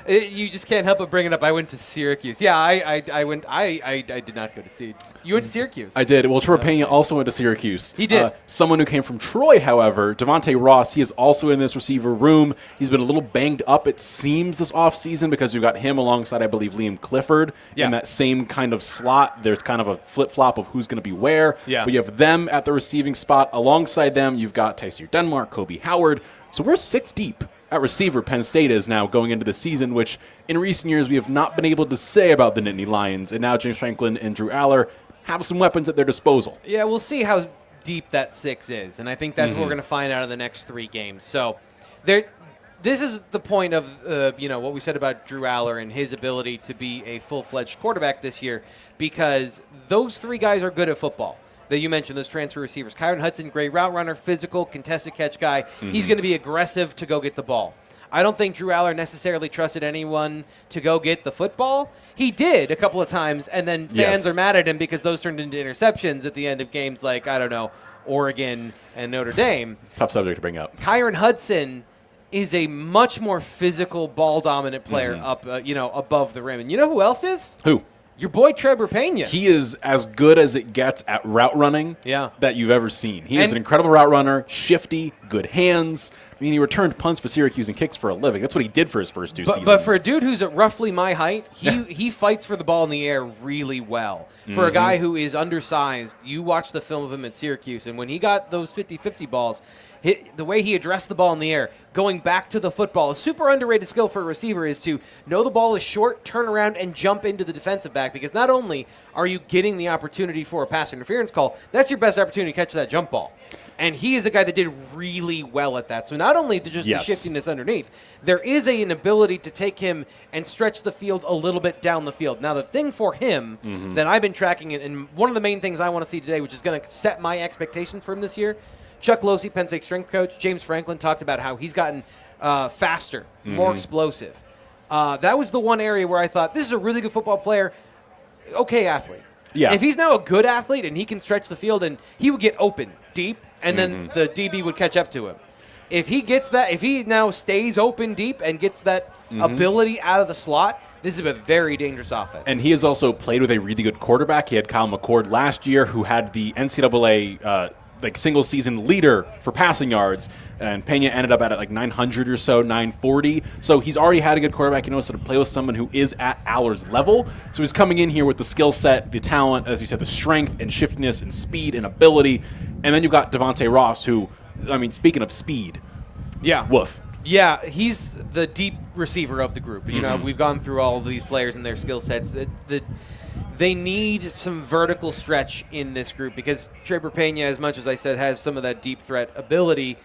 you just can't help but bring it up. I went to Syracuse. Yeah, I went. I did not go to Syracuse. You went to Syracuse. I did. Well, Trevor Pena also went to Syracuse. He did. Someone who came from Troy, however, Devontae Ross, he is also in this receiver room. He's been a little banged up, it seems, this offseason because we've got him alongside, I believe, Liam Clifford in that same kind of slot. There's kind of a flip-flop of who's going to be where. Yeah. But you have them at the receiving spot. Alongside them, you've got Tyseer Denmark, Kobe Howard. So we're 6 deep at receiver. Penn State is now going into the season, which in recent years we have not been able to say about the Nittany Lions. And now James Franklin and Drew Aller have some weapons at their disposal. Yeah, we'll see how deep that 6 is. And I think that's what we're going to find out in the next 3 games. So this is the point of what we said about Drew Aller and his ability to be a full-fledged quarterback this year, because those 3 guys are good at football. That you mentioned, those transfer receivers. Kyron Hudson, great route runner, physical, contested catch guy. He's going to be aggressive to go get the ball. I don't think Drew Aller necessarily trusted anyone to go get the football. He did a couple of times, and then fans are mad at him because those turned into interceptions at the end of games like, I don't know, Oregon and Notre Dame. Tough subject to bring up. Kyron Hudson is a much more physical, ball-dominant player up, above the rim. And you know who else is? Who? Your boy Trevor Pena. He is as good as it gets at route running that you've ever seen. He is an incredible route runner, shifty, good hands. I mean, he returned punts for Syracuse and kicks for a living. That's what he did for his first 2 seasons. But for a dude who's at roughly my height, he fights for the ball in the air really well. For a guy who is undersized, you watch the film of him at Syracuse, and when he got those 50-50 balls, the way he addressed the ball in the air, going back to the football, a super underrated skill for a receiver is to know the ball is short, turn around, and jump into the defensive back, because not only are you getting the opportunity for a pass interference call, that's your best opportunity to catch that jump ball. And he is a guy that did really well at that. So not only just the shiftiness underneath, there is an ability to take him and stretch the field a little bit down the field. Now, the thing for him that I've been tracking, and one of the main things I want to see today, which is going to set my expectations for him this year, Chuck Losey, Penn State strength coach, James Franklin talked about how he's gotten faster, more explosive. That was the one area where I thought, this is a really good football player, okay athlete. Yeah. If he's now a good athlete and he can stretch the field and he would get open deep and then the DB would catch up to him. If he gets that, if he now stays open deep and gets that ability out of the slot, this is a very dangerous offense. And he has also played with a really good quarterback. He had Kyle McCord last year, who had the NCAA single season leader for passing yards, and Pena ended up at 900 or so, 940. So he's already had a good quarterback. He knows how to play with someone who is at Aller's level. So he's coming in here with the skill set, the talent, as you said, the strength and shiftiness and speed and ability. And then you've got Devontae Ross, who, I mean, speaking of speed, woof. Yeah, he's the deep receiver of the group. You know, we've gone through all of these players and their skill sets. They need some vertical stretch in this group because Traber Pena, as much as I said, has some of that deep threat ability,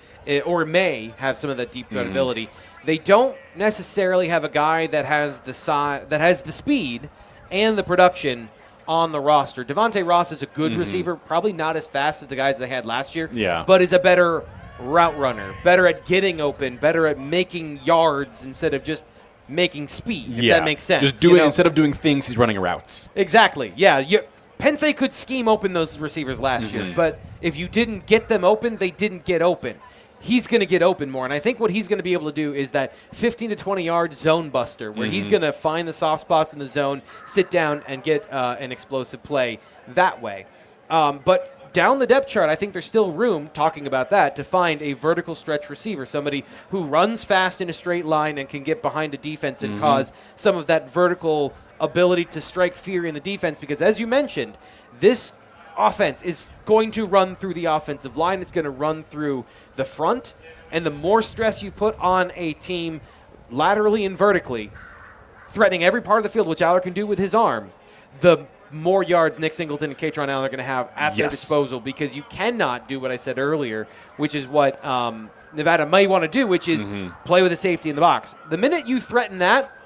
or may have some of that deep threat ability. They don't necessarily have a guy that has the speed and the production on the roster. Devontae Ross is a good receiver, probably not as fast as the guys they had last year, but is a better route runner, better at getting open, better at making yards instead of just making speed, if that makes sense. Just do it instead of doing things, he's running routes. Exactly. Yeah. Penn State could scheme open those receivers last year, but if you didn't get them open, they didn't get open. He's going to get open more, and I think what he's going to be able to do is that 15 to 20-yard zone buster where he's going to find the soft spots in the zone, sit down, and get an explosive play that way. But down the depth chart, I think there's still room, talking about that, to find a vertical stretch receiver, somebody who runs fast in a straight line and can get behind a defense and cause some of that vertical ability to strike fear in the defense. Because as you mentioned, this offense is going to run through the offensive line. It's going to run through the front. And the more stress you put on a team laterally and vertically, threatening every part of the field, which Aller can do with his arm, the more yards Nick Singleton and Katron Allen are going to have at their disposal, because you cannot do what I said earlier, which is what Nevada might want to do, which is play with a safety in the box. The minute you threaten that,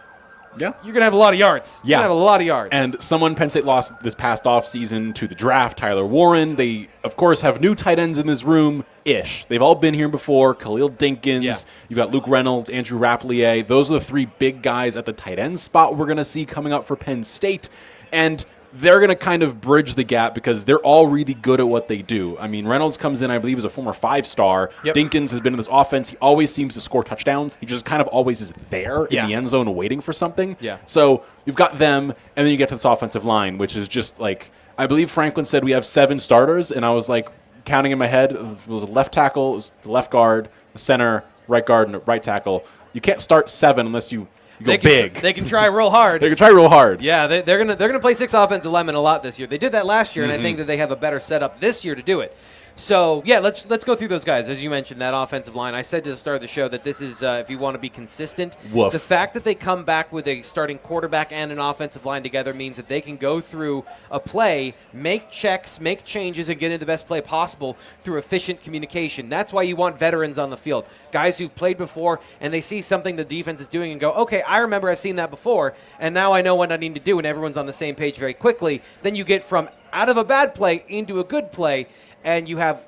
you're going to have a lot of yards. You're going to have a lot of yards. And someone Penn State lost this past offseason to the draft, Tyler Warren. They, of course, have new tight ends in this room-ish. They've all been here before. Khalil Dinkins. You've got Luke Reynolds, Andrew Rapplier. Those are the three big guys at the tight end spot we're going to see coming up for Penn State. And they're going to kind of bridge the gap because they're all really good at what they do. I mean, Reynolds comes in, I believe, as a former 5-star. Dinkins has been in this offense. He always seems to score touchdowns. He just kind of always is there in the end zone waiting for something. So you've got them, and then you get to this offensive line, which is just like, I believe Franklin said we have 7 starters, and I was like counting in my head. It was a left tackle, it was the left guard, a center, right guard, and a right tackle. You can't start 7 unless you go big. They can try real hard. They can try real hard. Yeah, they're gonna play 6 offensive linemen a lot this year. They did that last year, and I think that they have a better setup this year to do it. So, yeah, let's go through those guys. As you mentioned, that offensive line, I said to the start of the show that this is, if you want to be consistent, the fact that they come back with a starting quarterback and an offensive line together means that they can go through a play, make checks, make changes, and get into the best play possible through efficient communication. That's why you want veterans on the field, guys who've played before, and they see something the defense is doing and go, okay, I remember I've seen that before, and now I know what I need to do, and everyone's on the same page very quickly. Then you get from out of a bad play into a good play, and you have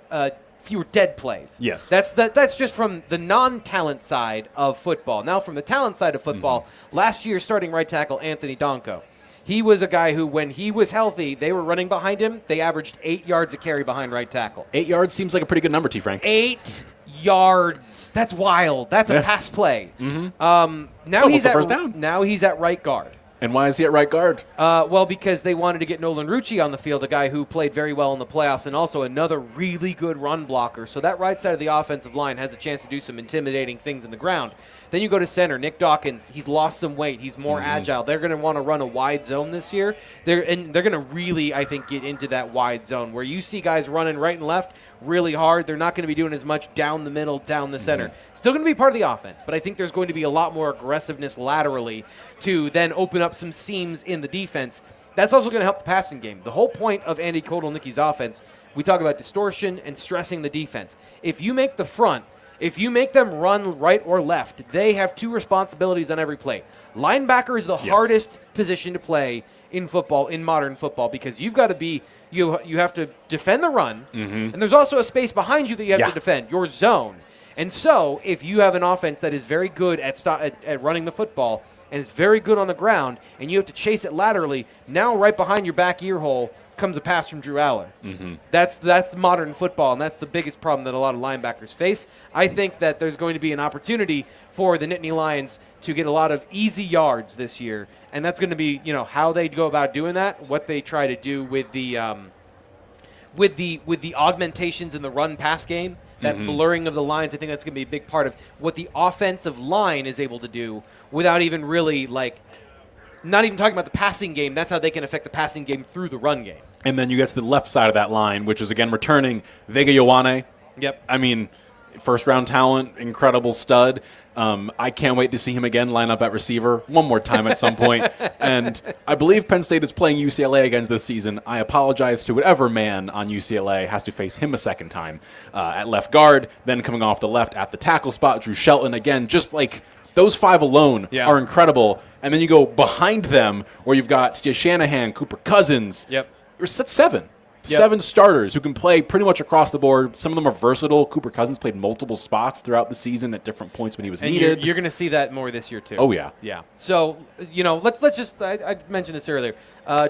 fewer dead plays. Yes. That's just from the non-talent side of football. Now, from the talent side of football, last year starting right tackle Anthony Donko, he was a guy who, when he was healthy, they were running behind him. They averaged 8 yards a carry behind right tackle. 8 yards seems like a pretty good number to you, Frank. 8 yards. That's wild. That's a pass play. Now he's at first down. Now he's at right guard. And why is he at right guard? Well, because they wanted to get Nolan Rucci on the field, a guy who played very well in the playoffs and also another really good run blocker. So that right side of the offensive line has a chance to do some intimidating things in the ground. Then you go to center. Nick Dawkins, he's lost some weight. He's more agile. They're going to want to run a wide zone this year. They're going to really, I think, get into that wide zone where you see guys running right and left really hard. They're not going to be doing as much down the middle, down the center. Still going to be part of the offense, but I think there's going to be a lot more aggressiveness laterally to then open up some seams in the defense. That's also going to help the passing game. The whole point of Andy Kotelnicki's offense, we talk about distortion and stressing the defense. If you make the front, if you make them run right or left, they have 2 responsibilities on every play. Linebacker is the hardest position to play in football, in modern football, because you've got to be, you have to defend the run, and there's also a space behind you that you have to defend, your zone. And so if you have an offense that is very good at running the football and is very good on the ground, and you have to chase it laterally, now right behind your back ear hole comes a pass from Drew Aller. Mm-hmm. That's modern football, and that's the biggest problem that a lot of linebackers face. I think that there's going to be an opportunity for the Nittany Lions to get a lot of easy yards this year, and that's going to be, how they go about doing that, what they try to do with the augmentations in the run-pass game, that blurring of the lines. I think that's going to be a big part of what the offensive line is able to do without even really, not even talking about the passing game. That's how they can affect the passing game through the run game. And then you get to the left side of that line, which is, again, returning Vega Ioane. Yep. I mean, first-round talent, incredible stud. I can't wait to see him again line up at receiver one more time at some point. And I believe Penn State is playing UCLA again this season. I apologize to whatever man on UCLA has to face him a second time at left guard. Then coming off the left at the tackle spot, Drew Shelton. Again, just like those five alone are incredible. And then you go behind them where you've got J. Shanahan, Cooper Cousins. Yep. That's 7. 7 starters who can play pretty much across the board. Some of them are versatile. Cooper Cousins played multiple spots throughout the season at different points when he was needed. You're going to see that more this year, too. Oh, yeah. Yeah. So, let's just – I mentioned this earlier.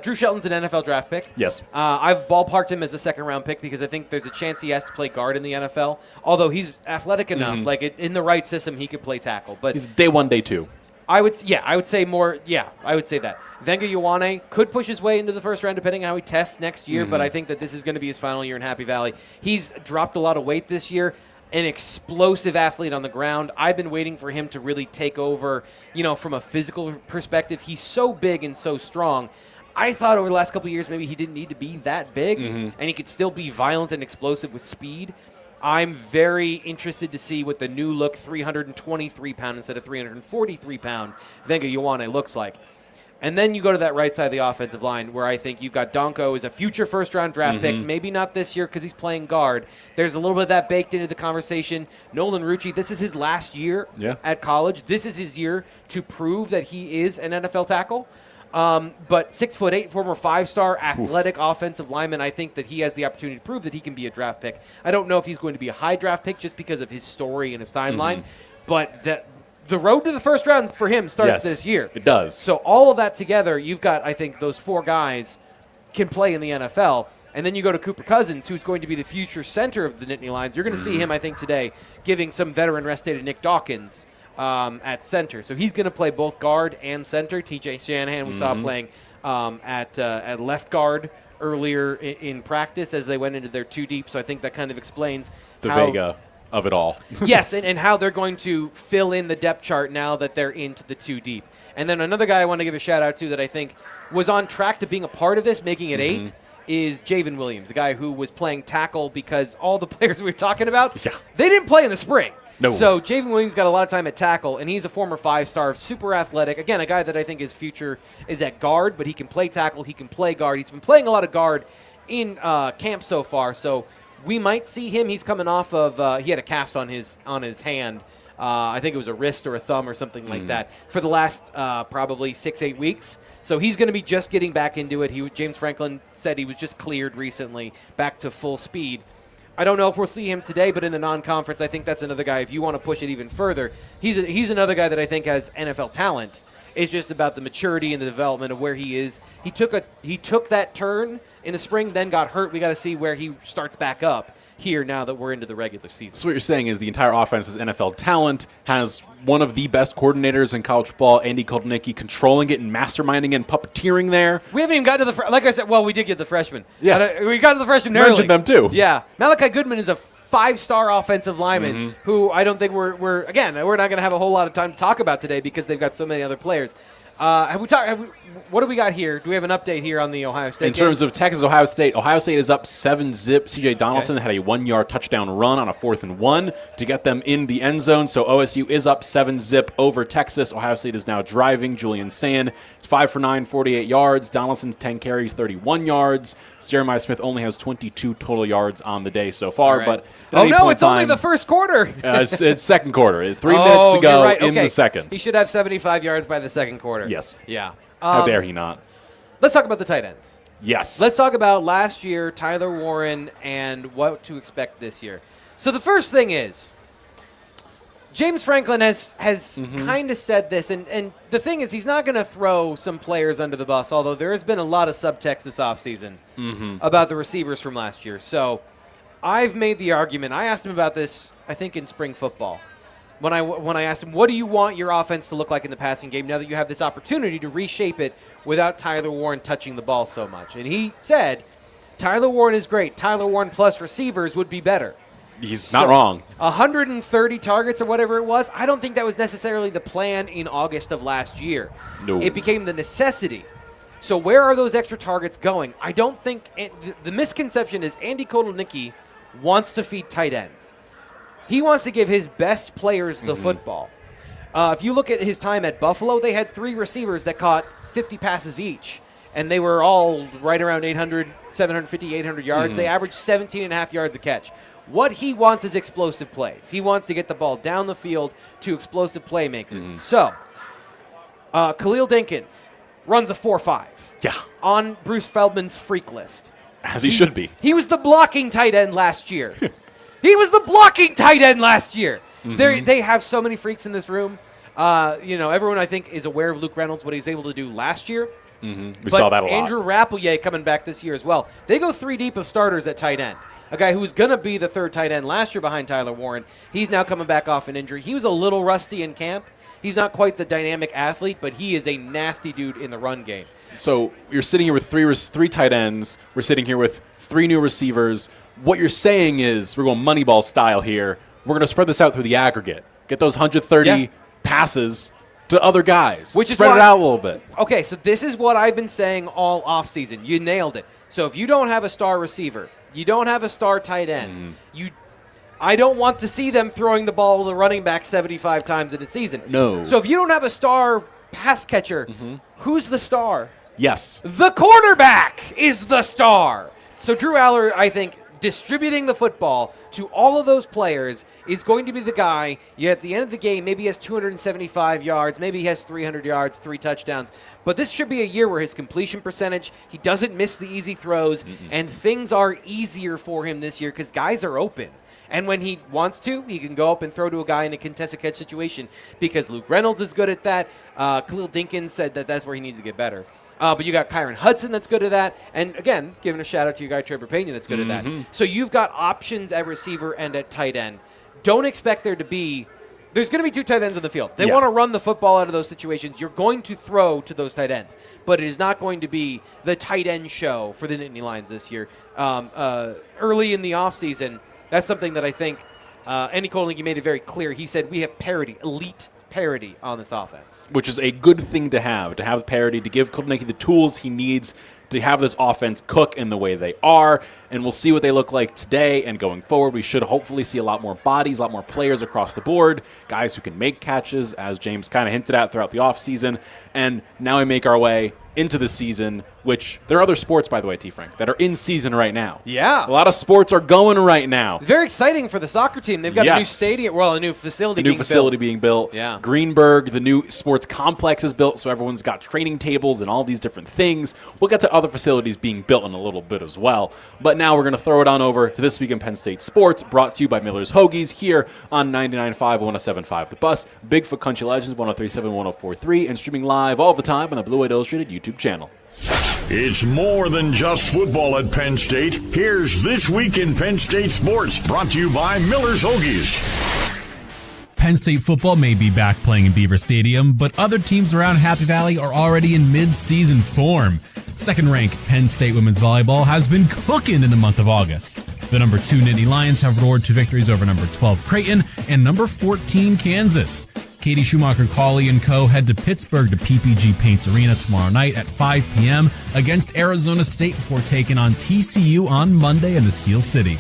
Drew Shelton's an NFL draft pick. Yes. I've ballparked him as a second-round pick because I think there's a chance he has to play guard in the NFL, although he's athletic enough. In the right system, he could play tackle. But he's day 1, day 2. I would say that. Vega Ioane could push his way into the first round depending on how he tests next year, but I think that this is going to be his final year in Happy Valley. He's dropped a lot of weight this year, an explosive athlete on the ground. I've been waiting for him to really take over, from a physical perspective. He's so big and so strong. I thought over the last couple of years maybe he didn't need to be that big, and he could still be violent and explosive with speed. I'm very interested to see what the new look 323-pound instead of 343-pound Vega Ioane looks like. And then you go to that right side of the offensive line where I think you've got Donko as a future first-round draft pick, maybe not this year because he's playing guard. There's a little bit of that baked into the conversation. Nolan Rucci, this is his last year at college. This is his year to prove that he is an NFL tackle. But 6'8", former 5-star athletic offensive lineman, I think that he has the opportunity to prove that he can be a draft pick. I don't know if he's going to be a high draft pick just because of his story and his timeline, but the road to the first round for him starts this year. It does. So all of that together, you've got, I think, those 4 guys can play in the NFL. And then you go to Cooper Cousins, who's going to be the future center of the Nittany Lions. You're going to see him, I think, today giving some veteran rest-dated Nick Dawkins at center. So he's going to play both guard and center. TJ Shanahan we saw playing at left guard earlier in practice as they went into their 2 deep. So I think that kind of explains the Vega of it all. Yes, and how they're going to fill in the depth chart now that they're into the 2 deep. And then another guy I want to give a shout-out to that I think was on track to being a part of this, making it 8, is Javen Williams, a guy who was playing tackle because all the players we were talking about, they didn't play in the spring. No. So Javen Williams got a lot of time at tackle, and he's a former 5-star, super athletic. Again, a guy that I think his future is at guard, but he can play tackle, he can play guard. He's been playing a lot of guard in camp so far, so we might see him. He's coming off of he had a cast on his hand. I think it was a wrist or a thumb or something like that for the last probably 6-8 weeks. So he's going to be just getting back into it. James Franklin said he was just cleared recently, back to full speed. I don't know if we'll see him today, but in the non-conference, I think that's another guy. If you want to push it even further, he's another guy that I think has NFL talent. It's just about the maturity and the development of where he is. He took that turn in the spring, then got hurt. We got to see where he starts back up here now that we're into the regular season. So what you're saying is the entire offense is NFL talent, has one of the best coordinators in college football, Andy Kotelnicki, controlling it and masterminding and puppeteering there. We haven't even gotten to the like I said, well, we did get the freshmen. Yeah. We got to the freshmen early. Mentioned them too. Yeah. Malachi Goodman is a 5-star offensive lineman who I don't think we're not going to have a whole lot of time to talk about today because they've got so many other players. What do we got here? Do we have an update here on the Ohio State In terms of Texas, Ohio State is up 7-zip. C.J. Donaldson had a 1-yard touchdown run on a 4th and 1 to get them in the end zone. So OSU is up 7-zip over Texas. Ohio State is now driving. Julian Sand, 5 for 9, 48 yards. Donaldson's 10 carries, 31 yards. Jeremiah Smith only has 22 total yards on the day so far. Right. But it's only the first quarter. It's second quarter. 3 minutes to go in the second. He should have 75 yards by the second quarter. Yes. Yeah. How dare he not? Let's talk about the tight ends. Yes. Let's talk about last year, Tyler Warren, and what to expect this year. So the first thing is, James Franklin has kind of said this, and the thing is, he's not going to throw some players under the bus, although there has been a lot of subtext this offseason about the receivers from last year. So I've made the argument. I asked him about this, I think, in spring football. When I asked him, what do you want your offense to look like in the passing game now that you have this opportunity to reshape it without Tyler Warren touching the ball so much? And he said, Tyler Warren is great. Tyler Warren plus receivers would be better. He's not wrong. 130 targets or whatever it was, I don't think that was necessarily the plan in August of last year. No. It became the necessity. So where are those extra targets going? I don't think the misconception is Andy Kotelnicki wants to feed tight ends. He wants to give his best players the football. If you look at his time at Buffalo, they had 3 receivers that caught 50 passes each, and they were all right around 750, 800 yards. They averaged 17.5 yards a catch. What he wants is explosive plays. He wants to get the ball down the field to explosive playmakers. So, Khalil Dinkins runs a 4.5. Yeah. On Bruce Feldman's freak list. As he should be. He was the blocking tight end last year. They have so many freaks in this room. Everyone, I think, is aware of Luke Reynolds, what he's able to do last year. We saw that a lot. Andrew Rappelier coming back this year as well. They go 3 deep of starters at tight end. A guy who was going to be the 3rd tight end last year behind Tyler Warren. He's now coming back off an injury. He was a little rusty in camp. He's not quite the dynamic athlete, but he is a nasty dude in the run game. So you're sitting here with three tight ends. We're sitting here with 3 new receivers. What you're saying is we're going Moneyball style here. We're going to spread this out through the aggregate. Get those 130 passes to other guys. Spread it out a little bit. Okay, so this is what I've been saying all offseason. You nailed it. So if you don't have a star receiver, you don't have a star tight end, I don't want to see them throwing the ball to the running back 75 times in a season. No. So if you don't have a star pass catcher, who's the star? Yes. The quarterback is the star. So Drew Aller, I think, distributing the football to all of those players is going to be the guy. At the end of the game, maybe he has 275 yards, maybe he has 300 yards, 3 touchdowns. But this should be a year where his completion percentage, he doesn't miss the easy throws, and things are easier for him this year because guys are open. And when he wants to, he can go up and throw to a guy in a contested catch situation because Luke Reynolds is good at that. Khalil Dinkins said that that's where he needs to get better. But you got Kyron Hudson that's good at that. And, again, giving a shout-out to your guy Trevor Pena that's good at that. So you've got options at receiver and at tight end. Don't expect there to be – there's going to be 2 tight ends on the field. They want to run the football out of those situations. You're going to throw to those tight ends. But it is not going to be the tight end show for the Nittany Lions this year. Early in the offseason, that's something that I think Andy Kotelnicki made it very clear. He said we have parity, elite parity on this offense. Which is a good thing to have parity, to give Kotelnicki the tools he needs to have this offense cook in the way they are. And we'll see what they look like today and going forward. We should hopefully see a lot more bodies, a lot more players across the board, guys who can make catches, as James kind of hinted at throughout the offseason. And now we make our way into the season, which there are other sports, by the way, T. Frank, that are in season right now. Yeah. A lot of sports are going right now. It's very exciting for the soccer team. They've got a new stadium, a new facility being built. Yeah. Greenberg, the new sports complex is built, so everyone's got training tables and all these different things. We'll get to other facilities being built in a little bit as well. But now we're going to throw it on over to This Week in Penn State Sports, brought to you by Miller's Hoagies here on 99.5, 107.5 The Bus, Bigfoot Country Legends, 103.7, 104.3, and streaming live all the time on the Blue White Illustrated YouTube channel. It's more than just football at Penn State. Here's This Week in Penn State Sports, brought to you by Miller's Hoagies. Penn State football may be back playing in Beaver Stadium, but other teams around Happy Valley are already in mid-season form. Second-ranked Penn State women's volleyball has been cooking in the month of August. The number 2 Nittany Lions have roared to victories over number 12 Creighton and number 14 Kansas. Katie Schumacher-Cawley and co. head to Pittsburgh to PPG Paints Arena tomorrow night at 5 p.m. against Arizona State before taking on TCU on Monday in the Steel City.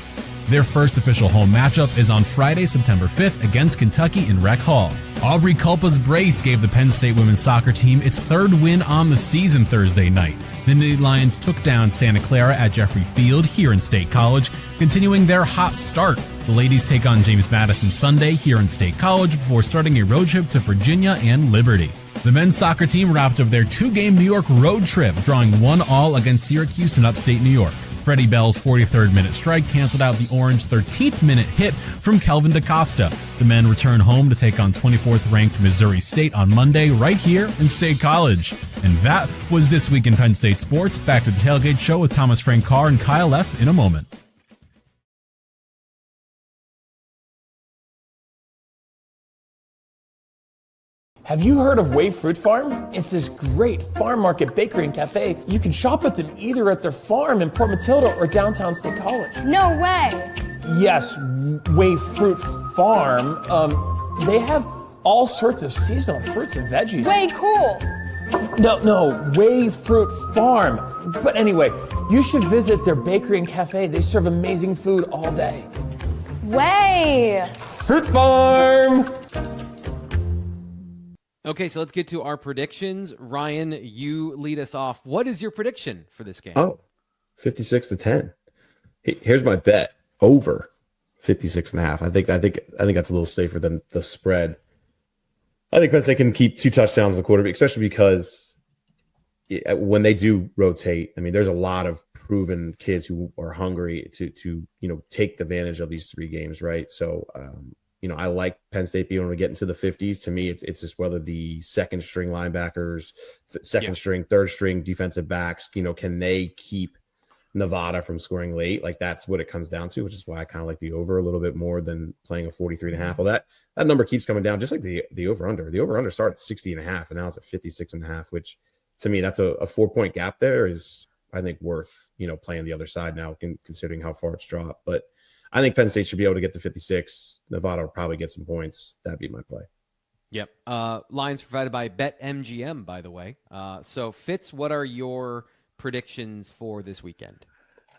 Their first official home matchup is on Friday, September 5th against Kentucky in Rec Hall. Aubrey Culpa's brace gave the Penn State women's soccer team its 3rd win on the season Thursday night. The Nittany Lions took down Santa Clara at Jeffrey Field here in State College, continuing their hot start. The ladies take on James Madison Sunday here in State College before starting a road trip to Virginia and Liberty. The men's soccer team wrapped up their 2-game New York road trip, drawing 1-1 against Syracuse in upstate New York. Freddie Bell's 43rd minute strike canceled out the Orange 13th minute hit from Kelvin DaCosta. The men return home to take on 24th ranked Missouri State on Monday right here in State College. And that was This Week in Penn State Sports. Back to the Tailgate Show with Thomas Frank Carr and Kyle F. in a moment. Have you heard of Wave Fruit Farm? It's this great farm market bakery and cafe. You can shop with them either at their farm in Port Matilda or downtown State College. No way. Yes, Wave Fruit Farm. They have all sorts of seasonal fruits and veggies. Way cool. No, Wave Fruit Farm. But anyway, you should visit their bakery and cafe. They serve amazing food all day. Way. Fruit Farm! Okay, so let's get to our predictions. Ryan, you lead us off. What is your prediction for this game? 56-10. Here's my bet. Over 56.5. I think that's a little safer than the spread. I think Penn State can keep 2 touchdowns in the quarterback, especially because when they do rotate, I mean, there's a lot of proven kids who are hungry to take advantage of these 3 games, right? So I like Penn State being able to get into the 50s. To me, it's just whether the second string linebackers, string, third string defensive backs, can they keep Nevada from scoring late? Like, that's what it comes down to, which is why I kind of like the over a little bit more than playing a 43.5. Well, that number keeps coming down, just like the over under. The over under started at 60.5, and now it's at 56.5, which to me, that's a 4-point gap there is, I think, worth playing the other side now, considering how far it's dropped. But I think Penn State should be able to get to 56. Nevada will probably get some points. That'd be my play. Yep. Lines provided by BetMGM, by the way. So, Fitz, what are your predictions for this weekend?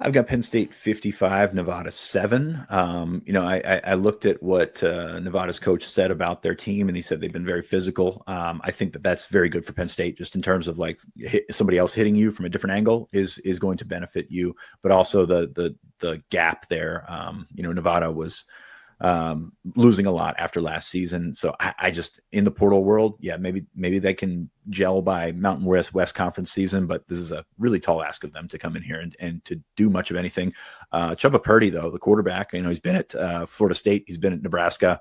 I've got Penn State 55, Nevada 7. I looked at what Nevada's coach said about their team, and he said they've been very physical. I think that's very good for Penn State, just in terms of like somebody else hitting you from a different angle is going to benefit you, but also the gap there. Nevada was losing a lot after last season. So I just, in the portal world, maybe they can gel by Mountain West Conference season, but this is a really tall ask of them to come in here and to do much of anything. Chuba Purdy, though, the quarterback, he's been at Florida State, he's been at Nebraska,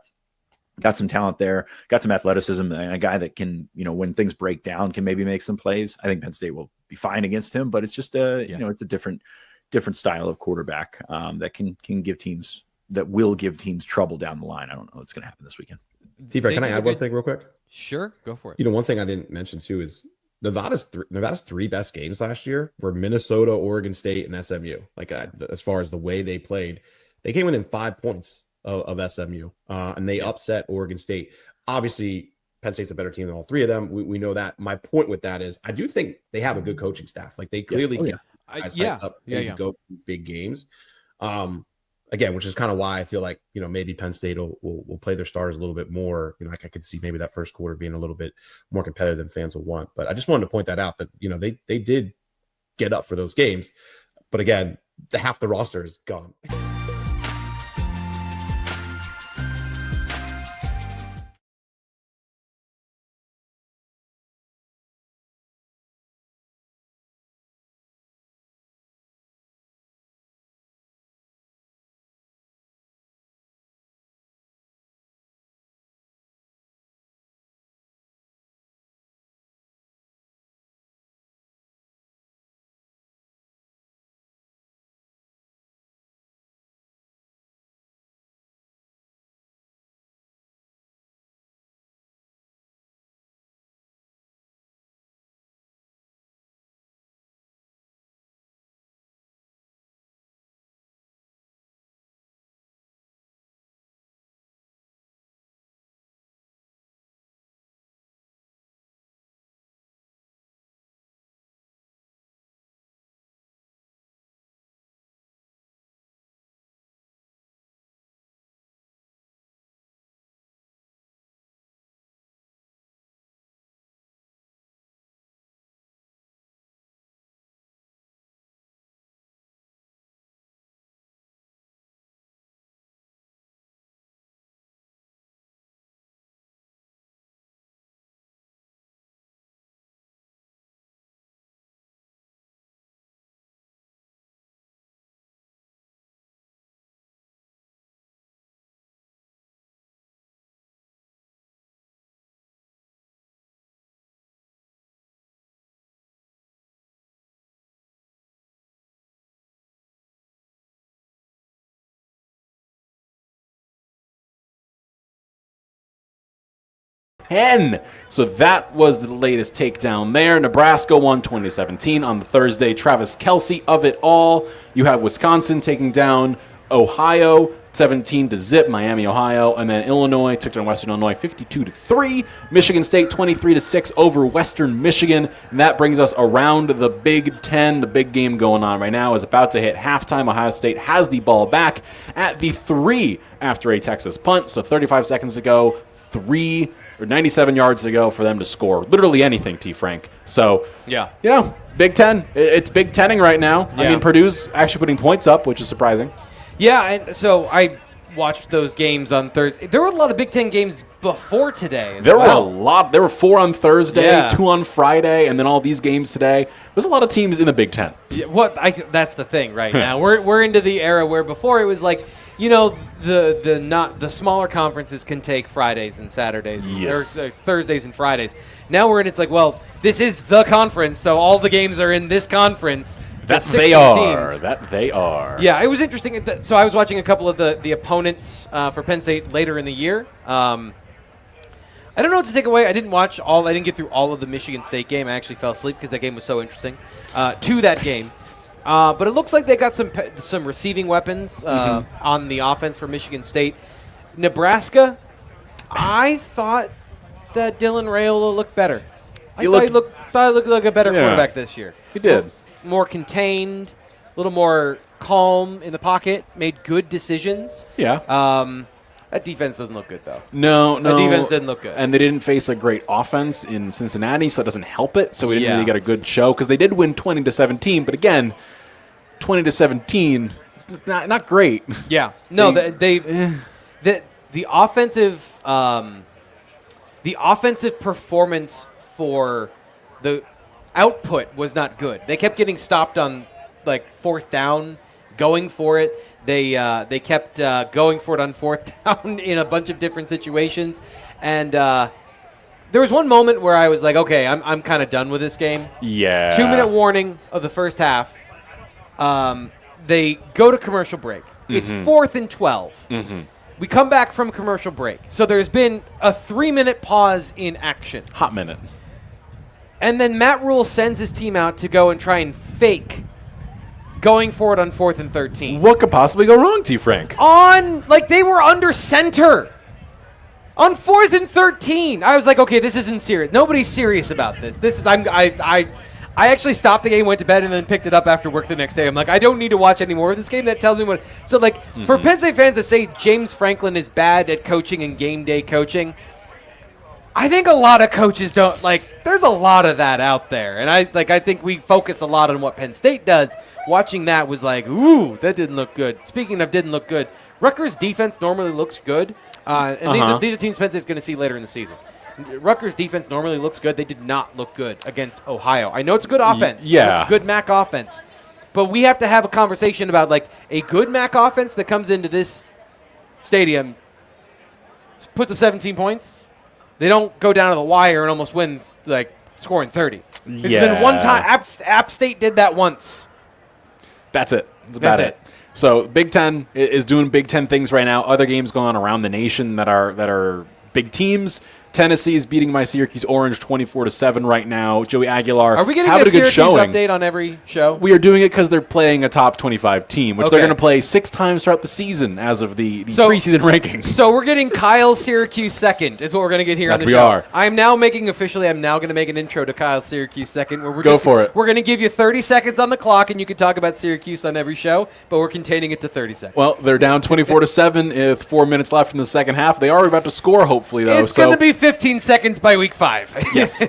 got some talent there, got some athleticism, and a guy that can, when things break down, can maybe make some plays. I think Penn State will be fine against him, but it's just it's a different style of quarterback that will give teams trouble down the line. I don't know what's going to happen this weekend. T-Fred, can I add one thing real quick? Sure, go for it. One thing I didn't mention too is Nevada's 3 best games last year were Minnesota, Oregon State, and SMU. Like, as far as the way they played, they came in 5 points of SMU, and they upset Oregon State. Obviously, Penn State's a better team than all 3 of them. We know that. My point with that is I do think they have a good coaching staff. Like, they clearly go for these big games. Again, which is kind of why I feel like, maybe Penn State will play their starters a little bit more. I could see maybe that first quarter being a little bit more competitive than fans will want. But I just wanted to point that out that, they did get up for those games. But again, half the roster is gone. 10. So that was the latest takedown there. Nebraska won 2017 on the Thursday. Travis Kelce of it all. You have Wisconsin taking down Ohio 17-0, Miami, Ohio, and then Illinois took down Western Illinois 52-3. Michigan State 23-6 over Western Michigan, and that brings us around the Big Ten. The big game going on right now is about to hit halftime. Ohio State has the ball back at the 3 after a Texas punt. So 35 seconds to go, 97 yards to go for them to score literally anything, T. Frank. So yeah, Big Ten. It's Big Tenning right now. Yeah. I mean, Purdue's actually putting points up, which is surprising. Yeah, and so I watched those games on Thursday. There were a lot of Big Ten games before today. There were a lot. There were 4 on Thursday, 2 on Friday, and then all these games today. There's a lot of teams in the Big Ten. Yeah, that's the thing right now. We're into the era where before it was like, the smaller conferences can take Fridays and Saturdays, or Thursdays and Fridays. Now it's like, well, this is the conference, so all the games are in this conference. That they are. Yeah, it was interesting. So I was watching a couple of the opponents for Penn State later in the year. I don't know what to take away. I didn't get through all of the Michigan State game. I actually fell asleep because that game was so interesting to that game. But it looks like they got some receiving weapons on the offense for Michigan State. Nebraska, I thought that Dylan Raiola looked better. I thought he looked like a better quarterback this year. He did. More contained, a little more calm in the pocket, made good decisions. Yeah. That defense doesn't look good, though. No. That defense didn't look good. And they didn't face a great offense in Cincinnati, so that doesn't help it. So we didn't really get a good show because they did win 20-17. But again, 20-17, it's not great. Yeah. No, the offensive performance for the output was not good. They kept getting stopped on fourth down, going for it. They kept going for it on fourth down in a bunch of different situations, and there was one moment where I was like, okay, I'm kind of done with this game. Yeah. 2-minute warning of the first half. They go to commercial break. It's 4th and 12. Mm-hmm. We come back from commercial break. So there's been a 3-minute pause in action. Hot minute. And then Matt Rule sends his team out to go and try and fake going for it on 4th and 13. What could possibly go wrong, T. Frank? They were under center. On 4th and 13. I was like, okay, this isn't serious. Nobody's serious about this. I actually stopped the game, went to bed, and then picked it up after work the next day. I'm like, I don't need to watch any more of this game. That tells me what. So, for Penn State fans to say James Franklin is bad at coaching and game day coaching, I think a lot of coaches don't there's a lot of that out there. And I think we focus a lot on what Penn State does. Watching that was like, ooh, that didn't look good. Speaking of didn't look good, Rutgers' defense normally looks good. And these are teams Penn State's going to see later in the season. Rutgers' defense normally looks good. They did not look good against Ohio. I know it's a good offense. Yeah. It's a good MAC offense. But we have to have a conversation about, a good MAC offense that comes into this stadium, puts up 17 points. They don't go down to the wire and almost win, scoring 30. There's been one time. App State did that once. That's it. That's about it. So Big Ten is doing Big Ten things right now. Other games going on around the nation that are big teams. Tennessee is beating my Syracuse Orange 24-7 right now. Joey Aguilar are we getting having a good Syracuse showing. Update on every show? We are doing it because they're playing a top 25 team, which they're going to play 6 times throughout the season as of the preseason rankings. So we're getting Kyle Syracuse second is what we're going to get here on the show. We are. I'm now going to make an intro to Kyle Syracuse second. Where Go for it. We're going to give you 30 seconds on the clock, and you can talk about Syracuse on every show, but we're containing it to 30 seconds. Well, they're down 24-7 with 4 minutes left in the second half. They are about to score, hopefully, though. It's going to be 15 seconds by week 5. Yes.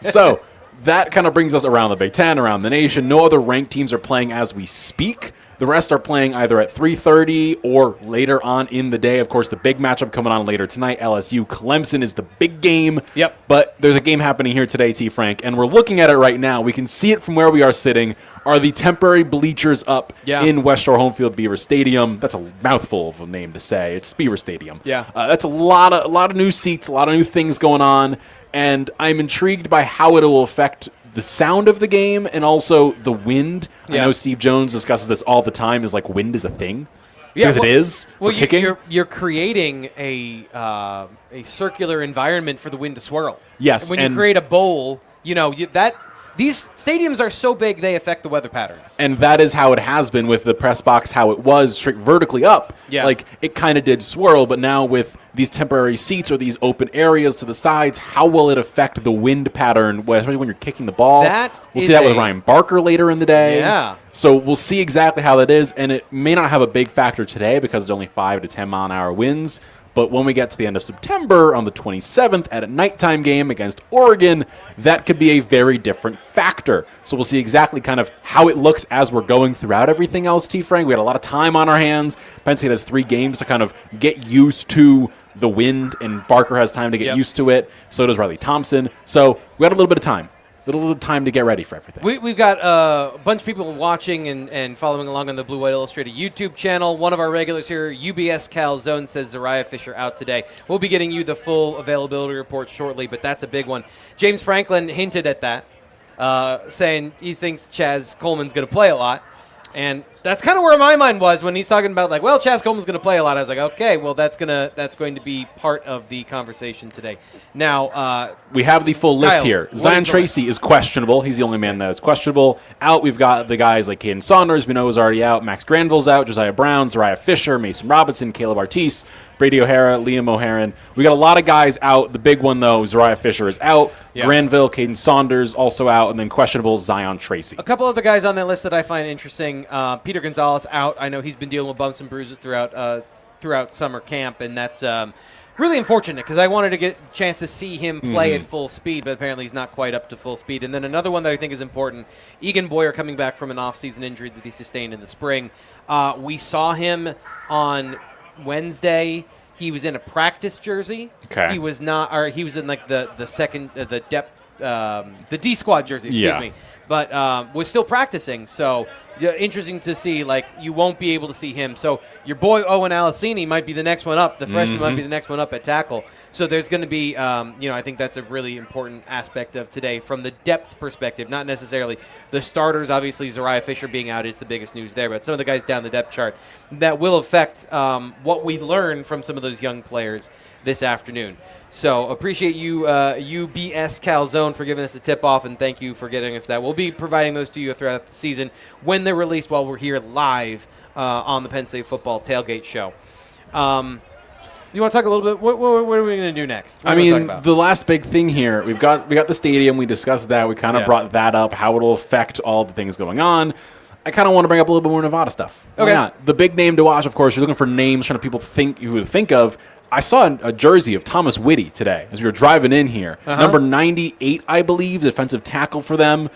So that kind of brings us around the Big Ten, around the nation. No other ranked teams are playing as we speak. The rest are playing either at 3:30 or later on in the day. Of course, the big matchup coming on later tonight, LSU-Clemson is the big game. Yep. But there's a game happening here today, T. Frank, and we're looking at it right now. We can see it from where we are sitting. Are the temporary bleachers up in West Shore Homefield Beaver Stadium? That's a mouthful of a name to say. It's Beaver Stadium. Yeah. That's a lot of new seats, a lot of new things going on, and I'm intrigued by how it will affect the sound of the game and also the wind. I know Steve Jones discusses this all the time, is wind is a thing. because it is Well, for kicking. you're creating a circular environment for the wind to swirl. Yes, And when you create a bowl, these stadiums are so big they affect the weather patterns. And that is how it has been with the press box, how it was straight vertically up. Yeah. Like, it kind of did swirl, but now with these temporary seats or these open areas to the sides, how will it affect the wind pattern, especially when you're kicking the ball? We'll see that with Ryan Barker later in the day. Yeah. So we'll see exactly how that is, and it may not have a big factor today because it's only 5 to 10 mile an hour winds. But when we get to the end of September on the 27th at a nighttime game against Oregon, that could be a very different factor. So we'll see exactly kind of how it looks as we're going throughout everything else, T. Frank. We had a lot of time on our hands. Penn State has 3 games to kind of get used to the wind, and Barker has time to get used to it. So does Riley Thompson. So we had a little bit of time. A little time to get ready for everything. We've got a bunch of people watching and following along on the Blue White Illustrated YouTube channel. One of our regulars here, UBS Calzone, says Zariah Fisher out today. We'll be getting you the full availability report shortly, but that's a big one. James Franklin hinted at that, saying he thinks Chaz Coleman's going to play a lot. And that's kind of where my mind was when he's talking about, like, well, Chaz Coleman's going to play a lot. I was like, okay, well, that's going to be part of the conversation today. Now, we have the full list Kyle, here. what Zion is the Tracy is questionable. He's the only man that is questionable. Out, we've got the guys like Caden Saunders, we know is already out. Max Granville's out. Josiah Brown, Zariah Fisher, Mason Robinson, Caleb Artis, Brady O'Hara, Liam O'Haron. We got a lot of guys out. The big one, though, Zariah Fisher is out. Yeah. Granville, Caden Saunders also out. And then questionable Zion Tracy. a couple other guys on that list that I find interesting. Peter Gonzalez out. I know he's been dealing with bumps and bruises throughout summer camp, and that's really unfortunate because I wanted to get a chance to see him play at full speed, but apparently he's not quite up to full speed. And then another one that I think is important, Egan Boyer coming back from an offseason injury that he sustained in the spring. We saw him on Wednesday. He was in a practice jersey. Okay. He was not, or he was in like the second, the depth, the D squad jersey, excuse me. But was still practicing. So interesting to see. Like, you won't be able to see him. So your boy Owen Alicini might be the next one up. The freshman might be the next one up at tackle. So there's going to be, I think that's a really important aspect of today from the depth perspective. Not necessarily the starters. Obviously, Zariah Fisher being out is the biggest news there. But some of the guys down the depth chart that will affect what we learn from some of those young players this afternoon. So appreciate you, UBS Calzone, for giving us a tip-off, and thank you for getting us that. We'll be providing those to you throughout the season when they're released while we're here live on the Penn State Football Tailgate Show. You want to talk a little bit? What are we going to do next? I mean, the last big thing here, we got the stadium. We discussed that. We kind of brought that up, how it'll affect all the things going on. I kind of want to bring up a little bit more Nevada stuff. Okay. Why not? The big name to watch, of course, you're looking for names, trying to people think you would think of. I saw a jersey of Thomas Whitty today as we were driving in here. Number 98, I believe, defensive tackle for them.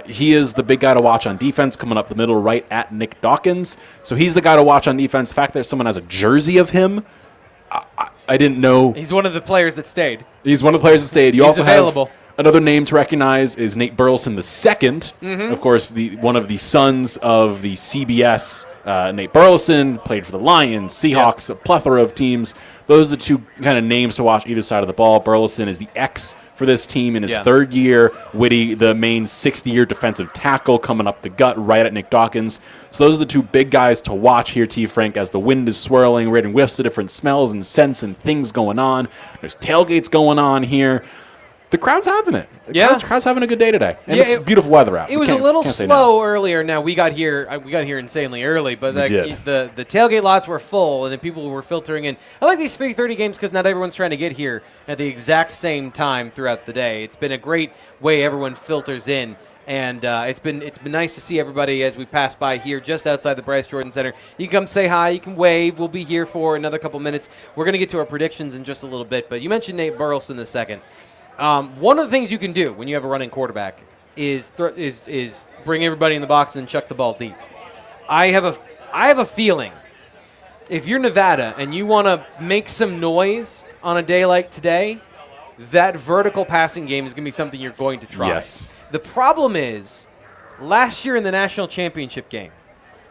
He is the big guy to watch on defense, coming up the middle right at Nick Dawkins. So he's the guy to watch on defense. The fact that someone has a jersey of him, I didn't know. He's one of the players that stayed. He's one of the players that stayed. You He's also available. have another name to recognize is Nate Burleson II. Of course, one of the sons of the CBS. Nate Burleson played for the Lions, Seahawks, a plethora of teams. Those are the two kind of names to watch either side of the ball. Burleson is the X for this team in his third year. Whitty, the main sixth-year defensive tackle, coming up the gut right at Nick Dawkins. So those are the two big guys to watch here, T. Frank, as the wind is swirling. We're getting whiffs of different smells and scents and things going on. There's tailgates going on here. The crowd's having it. The crowd's having a good day today. And it's beautiful weather out. It was a little slow earlier. Now, we got here insanely early, but the tailgate lots were full, and then people were filtering in. I like these 3:30 games because not everyone's trying to get here at the exact same time throughout the day. It's been a great way everyone filters in. And it's been nice to see everybody as we pass by here just outside the Bryce Jordan Center. You can come say hi. You can wave. We'll be here for another couple minutes. We're going to get to our predictions in just a little bit, but you mentioned Nate Burleson II. One of the things you can do when you have a running quarterback is bring everybody in the box and chuck the ball deep. I have a feeling if you're Nevada and you want to make some noise on a day like today, that vertical passing game is going to be something you're going to try. Yes. The problem is, last year in the national championship game,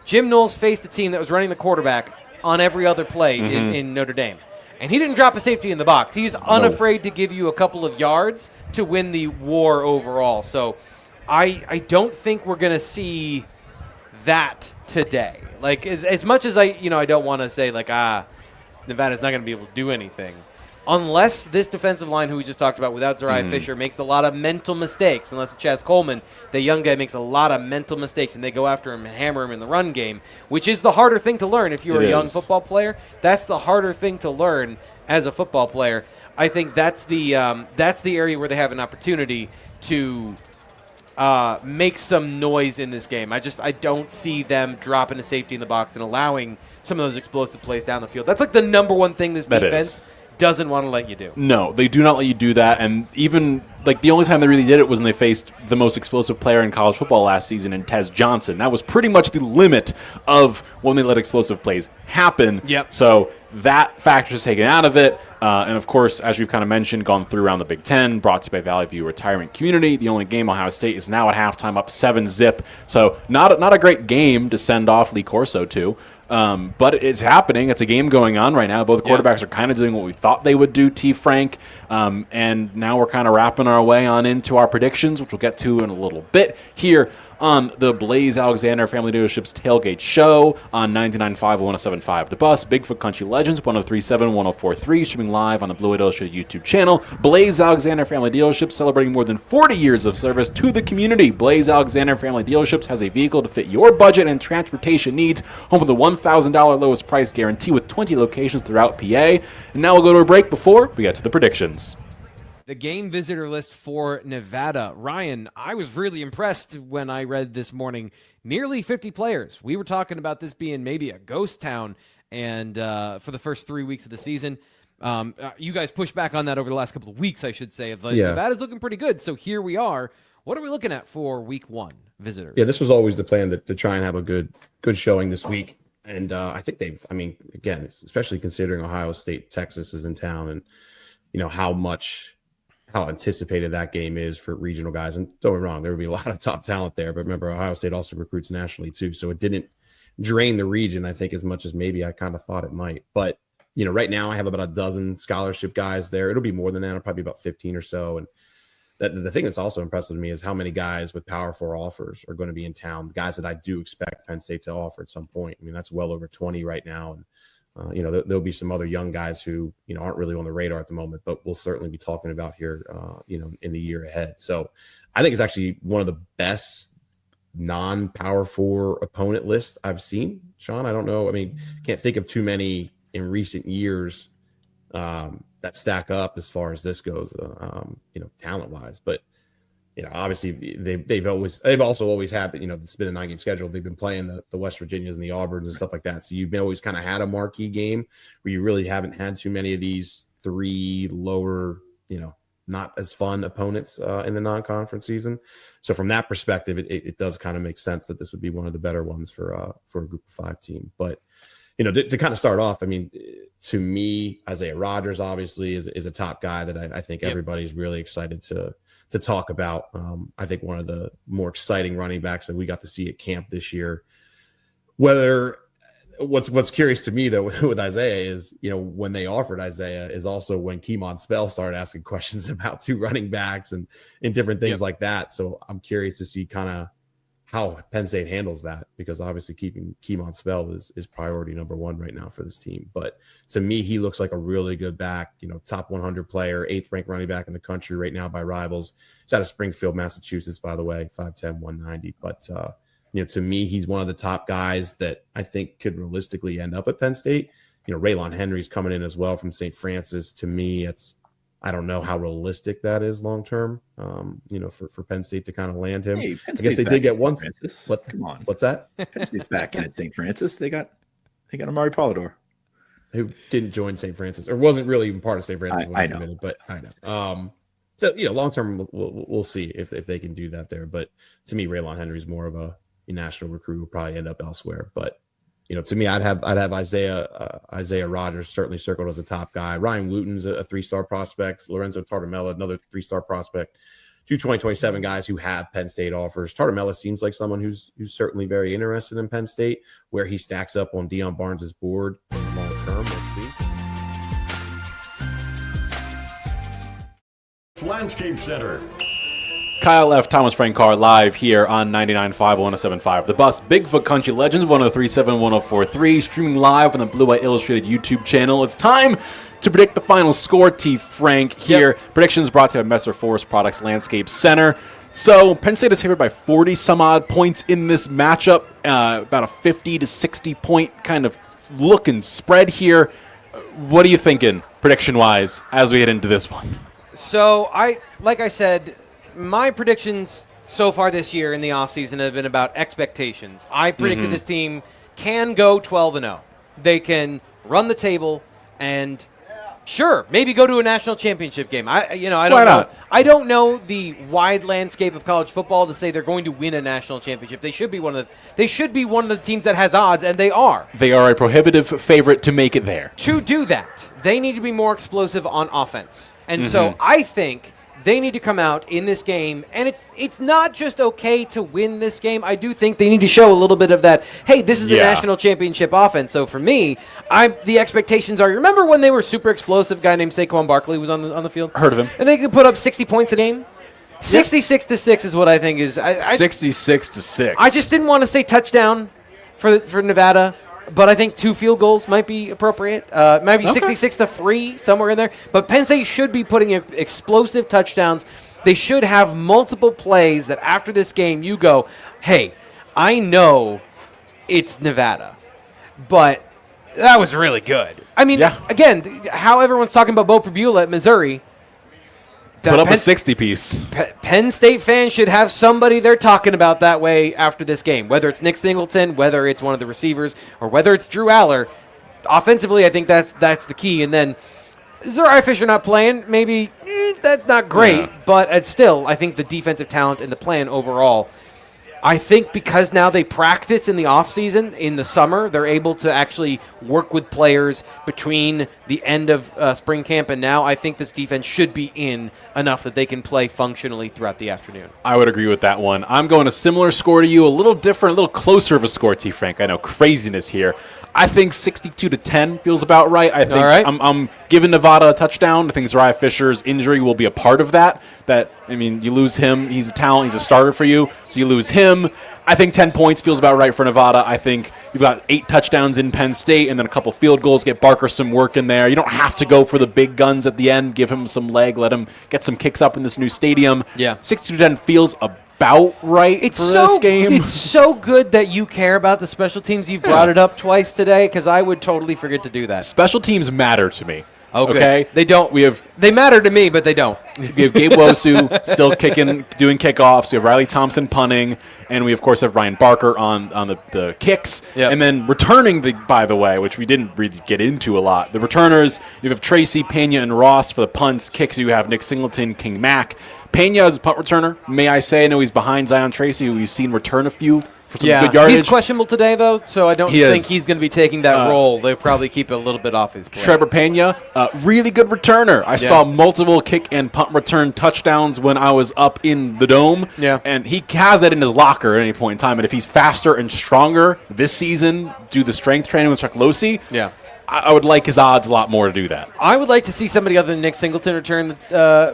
Jim Knowles faced a team that was running the quarterback on every other play in Notre Dame. And he didn't drop a safety in the box. He's unafraid to give you a couple of yards to win the war overall. So I don't think we're going to see that today. Like as much as I don't want to say like Nevada's not going to be able to do anything. Unless this defensive line, who we just talked about without Zariah Fisher, makes a lot of mental mistakes, unless it's Chaz Coleman, the young guy makes a lot of mental mistakes, and they go after him and hammer him in the run game, which is the harder thing to learn if you're a young football player. That's the harder thing to learn as a football player. I think that's the area where they have an opportunity to make some noise in this game. I don't see them dropping a safety in the box and allowing some of those explosive plays down the field. That's like the number one thing this defense doesn't want to let you do. No, they do not let you do that. And even like the only time they really did it was when they faced the most explosive player in college football last season in Tez Johnson. That was pretty much the limit of when they let explosive plays happen. Yep. So that factor is taken out of it. And of course, as we've kind of mentioned, gone through around the Big Ten, brought to you by Valley View Retirement Community. The only game Ohio State is now at halftime up 7-0. So not a great game to send off Lee Corso to. But it's happening. It's a game going on right now. Both quarterbacks are kind of doing what we thought they would do, T. Frank. And now we're kind of wrapping our way on into our predictions, which we'll get to in a little bit here on the Blaze Alexander Family Dealerships Tailgate Show on 99.5 107.5 The Bus, Bigfoot Country Legends, 103.7 104.3, streaming live on the Blue White Illustrated YouTube channel. Blaze Alexander Family Dealerships celebrating more than 40 years of service to the community. Blaze Alexander Family Dealerships has a vehicle to fit your budget and transportation needs, home with the $1,000 lowest price guarantee with 20 locations throughout PA. And now we'll go to a break before we get to the predictions. The game visitor list for Nevada. Ryan, I was really impressed when I read this morning. Nearly 50 players. We were talking about this being maybe a ghost town and for the first 3 weeks of the season. You guys pushed back on that over the last couple of weeks, I should say. Nevada's looking pretty good, so here we are. What are we looking at for week one visitors? Yeah, this was always the plan to try and have a good showing this week. And I think again, especially considering Ohio State, Texas is in town and, how anticipated that game is for regional guys. And don't get me wrong, there would be a lot of top talent there. But remember, Ohio State also recruits nationally too. So it didn't drain the region, I think, as much as maybe I kind of thought it might. But, right now I have about a dozen scholarship guys there. It'll be more than that. It'll probably be about 15 or so. And the thing that's also impressive to me is how many guys with Power 4 offers are going to be in town, guys that I do expect Penn State to offer at some point. I mean, that's well over 20 right now. And, there'll be some other young guys who, aren't really on the radar at the moment, but we'll certainly be talking about here, in the year ahead. So I think it's actually one of the best non-Power 4 opponent lists I've seen. Sean, I don't know. I mean, can't think of too many in recent years that stack up as far as this goes, talent-wise. But, obviously they've also always had, it's been a 9-game schedule. They've been playing the West Virginias and the Auburns and stuff like that. So you've always kind of had a marquee game where you really haven't had too many of these three lower, not as fun opponents in the non-conference season. So from that perspective, it does kind of make sense that this would be one of the better ones for a group of 5 team. But, to kind of start off, I mean, to me, Isaiah Rodgers obviously is a top guy that I think everybody's really excited to talk about. I think one of the more exciting running backs that we got to see at camp this year. What's curious to me though with Isaiah is, when they offered Isaiah is also when Keemon Spell started asking questions about 2 running backs and different things like that. So I'm curious to see kind of how Penn State handles that, because obviously keeping Keemon Spell is priority number 1 right now for this team. But to me, he looks like a really good back, top 100 player, 8th ranked running back in the country right now by Rivals. He's out of Springfield, Massachusetts, by the way, 5'10", 190. But, to me, he's one of the top guys that I think could realistically end up at Penn State. Raylon Henry's coming in as well from St. Francis. To me, I don't know how realistic that is long term, for Penn State to kind of land him. Hey, I guess they did get one. Come on. What's that? Penn State's back in at St. Francis. They got Amari Polidor, who didn't join St. Francis or wasn't really even part of St. Francis. I know. Committed, but I know. So, long term, we'll see if they can do that there. But to me, Raylon Henry's more of a national recruit who will probably end up elsewhere. But to me, I'd have Isaiah Rodgers certainly circled as a top guy. Ryan Wooten's a 3-star prospect. Lorenzo Tartamella, another 3-star prospect. 2 2027 guys who have Penn State offers. Tartamella seems like someone who's certainly very interested in Penn State. Where he stacks up on Deion Barnes' board long term, let's see. Landscape Center. Kyle F. Thomas Frank Carr live here on 99.5, 107.5. The Bus, Bigfoot Country Legends, 103.7, 104.3, streaming live on the Blue White Illustrated YouTube channel. It's time to predict the final score, T. Frank here. Yep. Predictions brought to you by Messer Forest Products Landscape Center. So Penn State is favored by 40 some odd points in this matchup, about a 50 to 60 point kind of look and spread here. What are you thinking, prediction-wise, as we head into this one? So, like I said, my predictions so far this year in the offseason have been about expectations. I predicted this team can go 12-0. They can run the table and, sure, maybe go to a national championship game. I don't know. I don't know the wide landscape of college football to say they're going to win a national championship. They should be one of the teams that has odds, and they are. They are a prohibitive favorite to make it there. To do that, they need to be more explosive on offense. And so I think they need to come out in this game, and it's not just okay to win this game. I do think they need to show a little bit of that, hey, this is a national championship offense. So for me, the expectations are, you remember when they were super explosive, a guy named Saquon Barkley was on the field? Heard of him. And they could put up 60 points a game? 66-6 is what I think is. 66-6. I just didn't want to say touchdown for Nevada. But I think 2 field goals might be appropriate. Maybe 66-3, somewhere in there. But Penn State should be putting explosive touchdowns. They should have multiple plays that after this game you go, hey, I know it's Nevada, but that was really good. I mean, again, how everyone's talking about Bo Pribula at Missouri. Put up a 60-piece. Penn State fans should have somebody they're talking about that way after this game, whether it's Nick Singleton, whether it's one of the receivers, or whether it's Drew Aller. Offensively, I think that's the key. And then Zuri Fisher not playing, maybe that's not great, but it's still, I think the defensive talent and the plan overall. I think because now they practice in the offseason, in the summer, they're able to actually work with players between the end of spring camp and now. I think this defense should be in enough that they can play functionally throughout the afternoon. I would agree with that one. I'm going a similar score to you, a little different, a little closer of a score, T. Frank. I know, craziness here. I think 62-10 feels about right. I think I'm giving Nevada a touchdown. I think Zuri Fisher's injury will be a part of that. You lose him. He's a talent. He's a starter for you. So you lose him. I think 10 points feels about right for Nevada. I think you've got 8 touchdowns in Penn State and then a couple field goals. Get Barker some work in there. You don't have to go for the big guns at the end. Give him some leg. Let him get some kicks up in this new stadium. Yeah. 62-10 feels about right for this game. It's so good that you care about the special teams. You've brought it up twice today because I would totally forget to do that. Special teams matter to me. Okay. They don't. They matter to me, but they don't. We have Gabe Wosu still kicking, doing kickoffs. We have Riley Thompson punting, and we of course have Ryan Barker on the kicks. Yep. And then returning, by the way, which we didn't really get into a lot. The returners, you have Tracy, Pena, and Ross for the punts. Kicks, you have Nick Singleton, King Mack. Pena is a punt returner, may I say. I know he's behind Zion Tracy, who we've seen return a few for some good yardage. He's questionable today, though, so I don't think he's going to be taking that role. They'll probably keep it a little bit off his plate. Trevor Pena, really good returner. I saw multiple kick and punt return touchdowns when I was up in the Dome. Yeah. And he has that in his locker at any point in time. And if he's faster and stronger this season, do the strength training with Chuck Losey, I would like his odds a lot more to do that. I would like to see somebody other than Nick Singleton return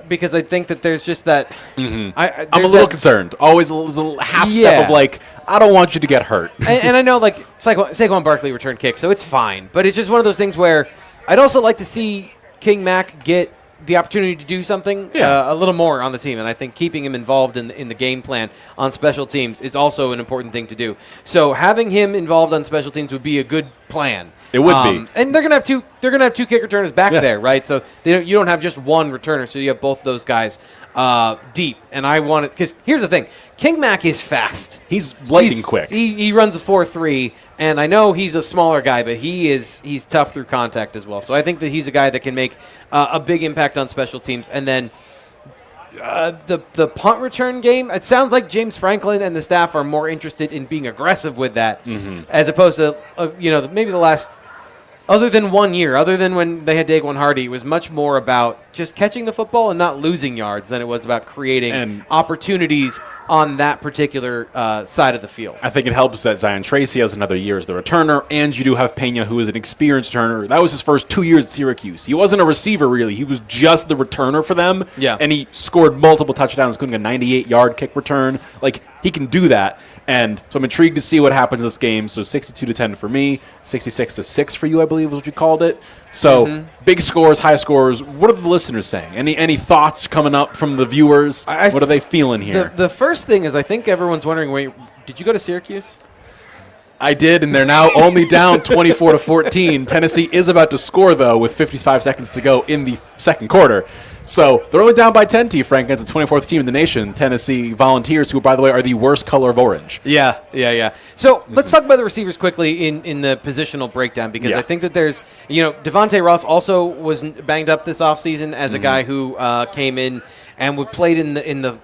because I think that there's just that. I'm a little concerned. Always a little half step of like, I don't want you to get hurt. and I know like Saquon Barkley returned kicks, so it's fine. But it's just one of those things where I'd also like to see King Mack get the opportunity to do something a little more on the team. And I think keeping him involved in the game plan on special teams is also an important thing to do. So having him involved on special teams would be a good plan. It would be. And they're gonna have two kick returners back there, right? So you don't have just one returner, so you have both those guys deep. And I want it because here's the thing: King Mack is fast. He's lightning quick. He runs a 4.3, and I know he's a smaller guy, but he's tough through contact as well. So I think that he's a guy that can make a big impact on special teams. And then the punt return game, it sounds like James Franklin and the staff are more interested in being aggressive with that as opposed to maybe the last Other than 1 year, other than when they had Daquan Hardy, it was much more about just catching the football and not losing yards than it was about creating opportunities on that particular side of the field. I think it helps that Zion Tracy has another year as the returner, and you do have Pena, who is an experienced returner. That was his first 2 years at Syracuse. He wasn't a receiver, really. He was just the returner for them, and he scored multiple touchdowns, including a 98-yard kick return. Like, he can do that, and so I'm intrigued to see what happens in this game. So 62-10 for me, 66-6 for you, I believe is what you called it. So big scores, high scores. What are the listeners saying? Any thoughts coming up from the viewers? What are they feeling here? The first thing is, I think everyone's wondering, wait, did you go to Syracuse? I did, and they're now only down 24-14. Tennessee is about to score, though, with 55 seconds to go in the second quarter. So they're only down by 10, T. Frank, against the 24th team in the nation, Tennessee Volunteers, who, by the way, are the worst color of orange. Yeah. So let's talk about the receivers quickly in the positional breakdown, because I think that there's, Devontae Ross also was banged up this offseason as a guy who came in and played in the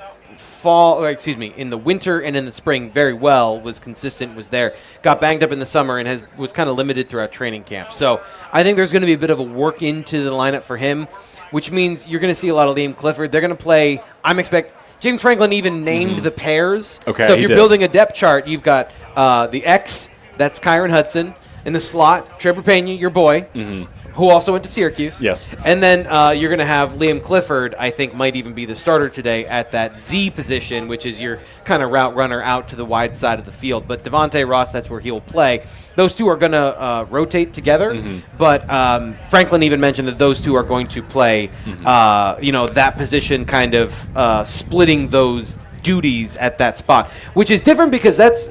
winter and in the spring very well, was consistent, was there, got banged up in the summer and was kind of limited throughout training camp. So I think there's going to be a bit of a work into the lineup for him, which means you're going to see a lot of Liam Clifford. They're going to play, James Franklin even named the pairs. Okay, so if you're building a depth chart, you've got the X, that's Kyron Hudson. In the slot, Trevor Pena, your boy, who also went to Syracuse. Yes. And then you're going to have Liam Clifford, I think might even be the starter today at that Z position, which is your kind of route runner out to the wide side of the field. But Devontae Ross, that's where he'll play. Those two are going to rotate together. But Franklin even mentioned that those two are going to play, that position, kind of splitting those duties at that spot, which is different because that's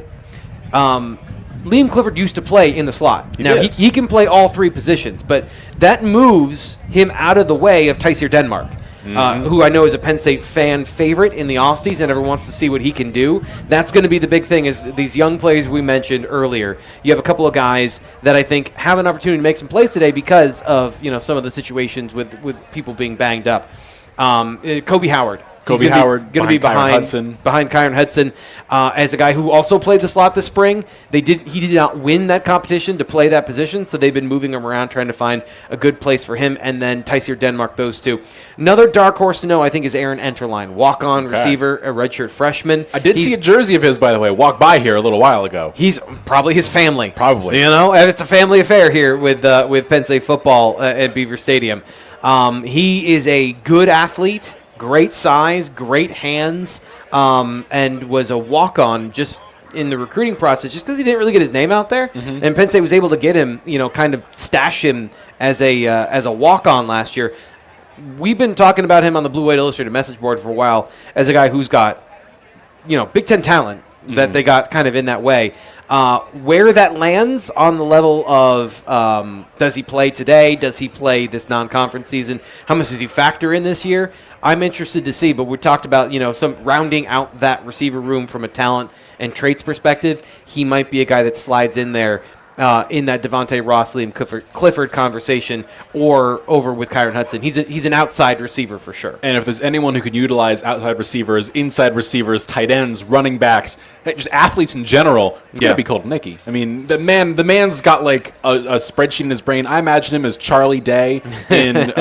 Liam Clifford used to play in the slot. He can play all three positions, but that moves him out of the way of Tysier Denmark, who I know is a Penn State fan favorite in the offseason. Everyone wants to see what he can do. That's going to be the big thing, is these young players we mentioned earlier. You have a couple of guys that I think have an opportunity to make some plays today because of some of the situations with people being banged up. Kobe Howard. Kobe Howard going to be behind Kyron Hudson, as a guy who also played the slot this spring. He did not win that competition to play that position, so they've been moving him around trying to find a good place for him. And then Tysier Denmark, those two. Another dark horse to know, I think, is Aaron Enterline, walk-on receiver, a redshirt freshman. I did see a jersey of his, by the way, walk by here a little while ago. He's probably his family. Probably. And it's a family affair here with Penn State football at Beaver Stadium. He is a good athlete. Great size, great hands, and was a walk-on just in the recruiting process, just because he didn't really get his name out there. And Penn State was able to get him, kind of stash him as a walk-on last year. We've been talking about him on the Blue White Illustrated message board for a while as a guy who's got, Big Ten talent that they got kind of in that way. Where that lands on the level of does he play today? Does he play this non-conference season? How much does he factor in this year? I'm interested to see, but we talked about, some rounding out that receiver room from a talent and traits perspective. He might be a guy that slides in there in that Devontae Ross, Liam Clifford conversation, or over with Kyron Hudson. He's an outside receiver for sure. And if there's anyone who could utilize outside receivers, inside receivers, tight ends, running backs, just athletes in general, it's going to be Colton Nittany. I mean, the man's got like a spreadsheet in his brain. I imagine him as Charlie Day in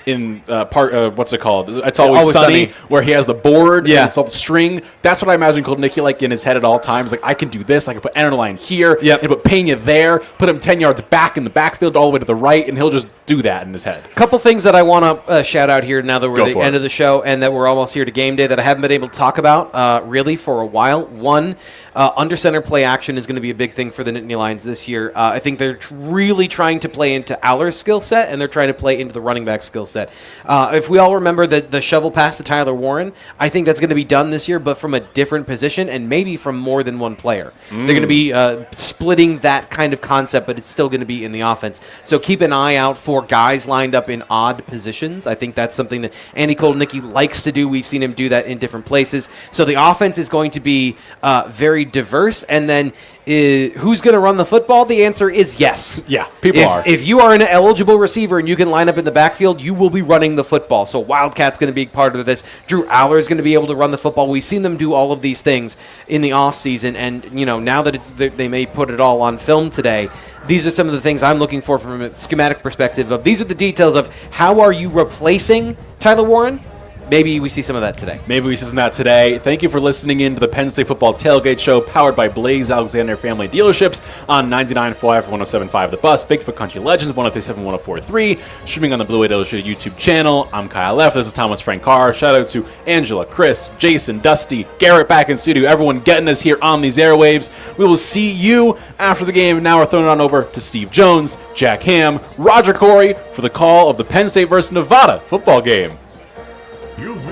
what's it called? It's Always Sunny, where he has the board and it's all the string. That's what I imagine Colton Nittany like in his head at all times. Like, I can do this. I can put Enterline here and put Pena there, put him 10 yards back in the backfield all the way to the right, and he'll just do that in his head. A couple things that I want to shout out here now that we're at the end of the show and that we're almost here to game day that I haven't been able to talk about really for a while. One, under center play action is going to be a big thing for the Nittany Lions this year. I think they're really trying to play into Aller's skill set, and they're trying to play into the running back skill set. If we all remember the shovel pass to Tyler Warren, I think that's going to be done this year, but from a different position and maybe from more than one player. They're going to be splitting that kind of concept, but it's still going to be in the offense. So keep an eye out for guys lined up in odd positions. I think that's something that Andy Colton Nittany likes to do. We've seen him do that in different places. So the offense is going to be very diverse. And then Who's going to run the football? The answer is yes. Yeah, people are. If you are an eligible receiver and you can line up in the backfield, you will be running the football. So Wildcat's going to be part of this. Drew Aller is going to be able to run the football. We've seen them do all of these things in the offseason. And, now that they may put it all on film today, these are some of the things I'm looking for from a schematic perspective of these are the details of how are you replacing Tyler Warren? Maybe we see some of that today. Thank you for listening in to the Penn State Football Tailgate Show, powered by Blaze Alexander Family Dealerships on 99.5 107.5 The Bus, Bigfoot Country Legends 157 104.3, streaming on the Blue White Illustrated YouTube channel. I'm Kyle F. This is Thomas Frank Carr. Shout out to Angela, Chris, Jason, Dusty, Garrett back in studio, everyone getting us here on these airwaves. We will see you after the game. Now we're throwing it on over to Steve Jones, Jack Ham, Roger Corey for the call of the Penn State versus Nevada football game. You've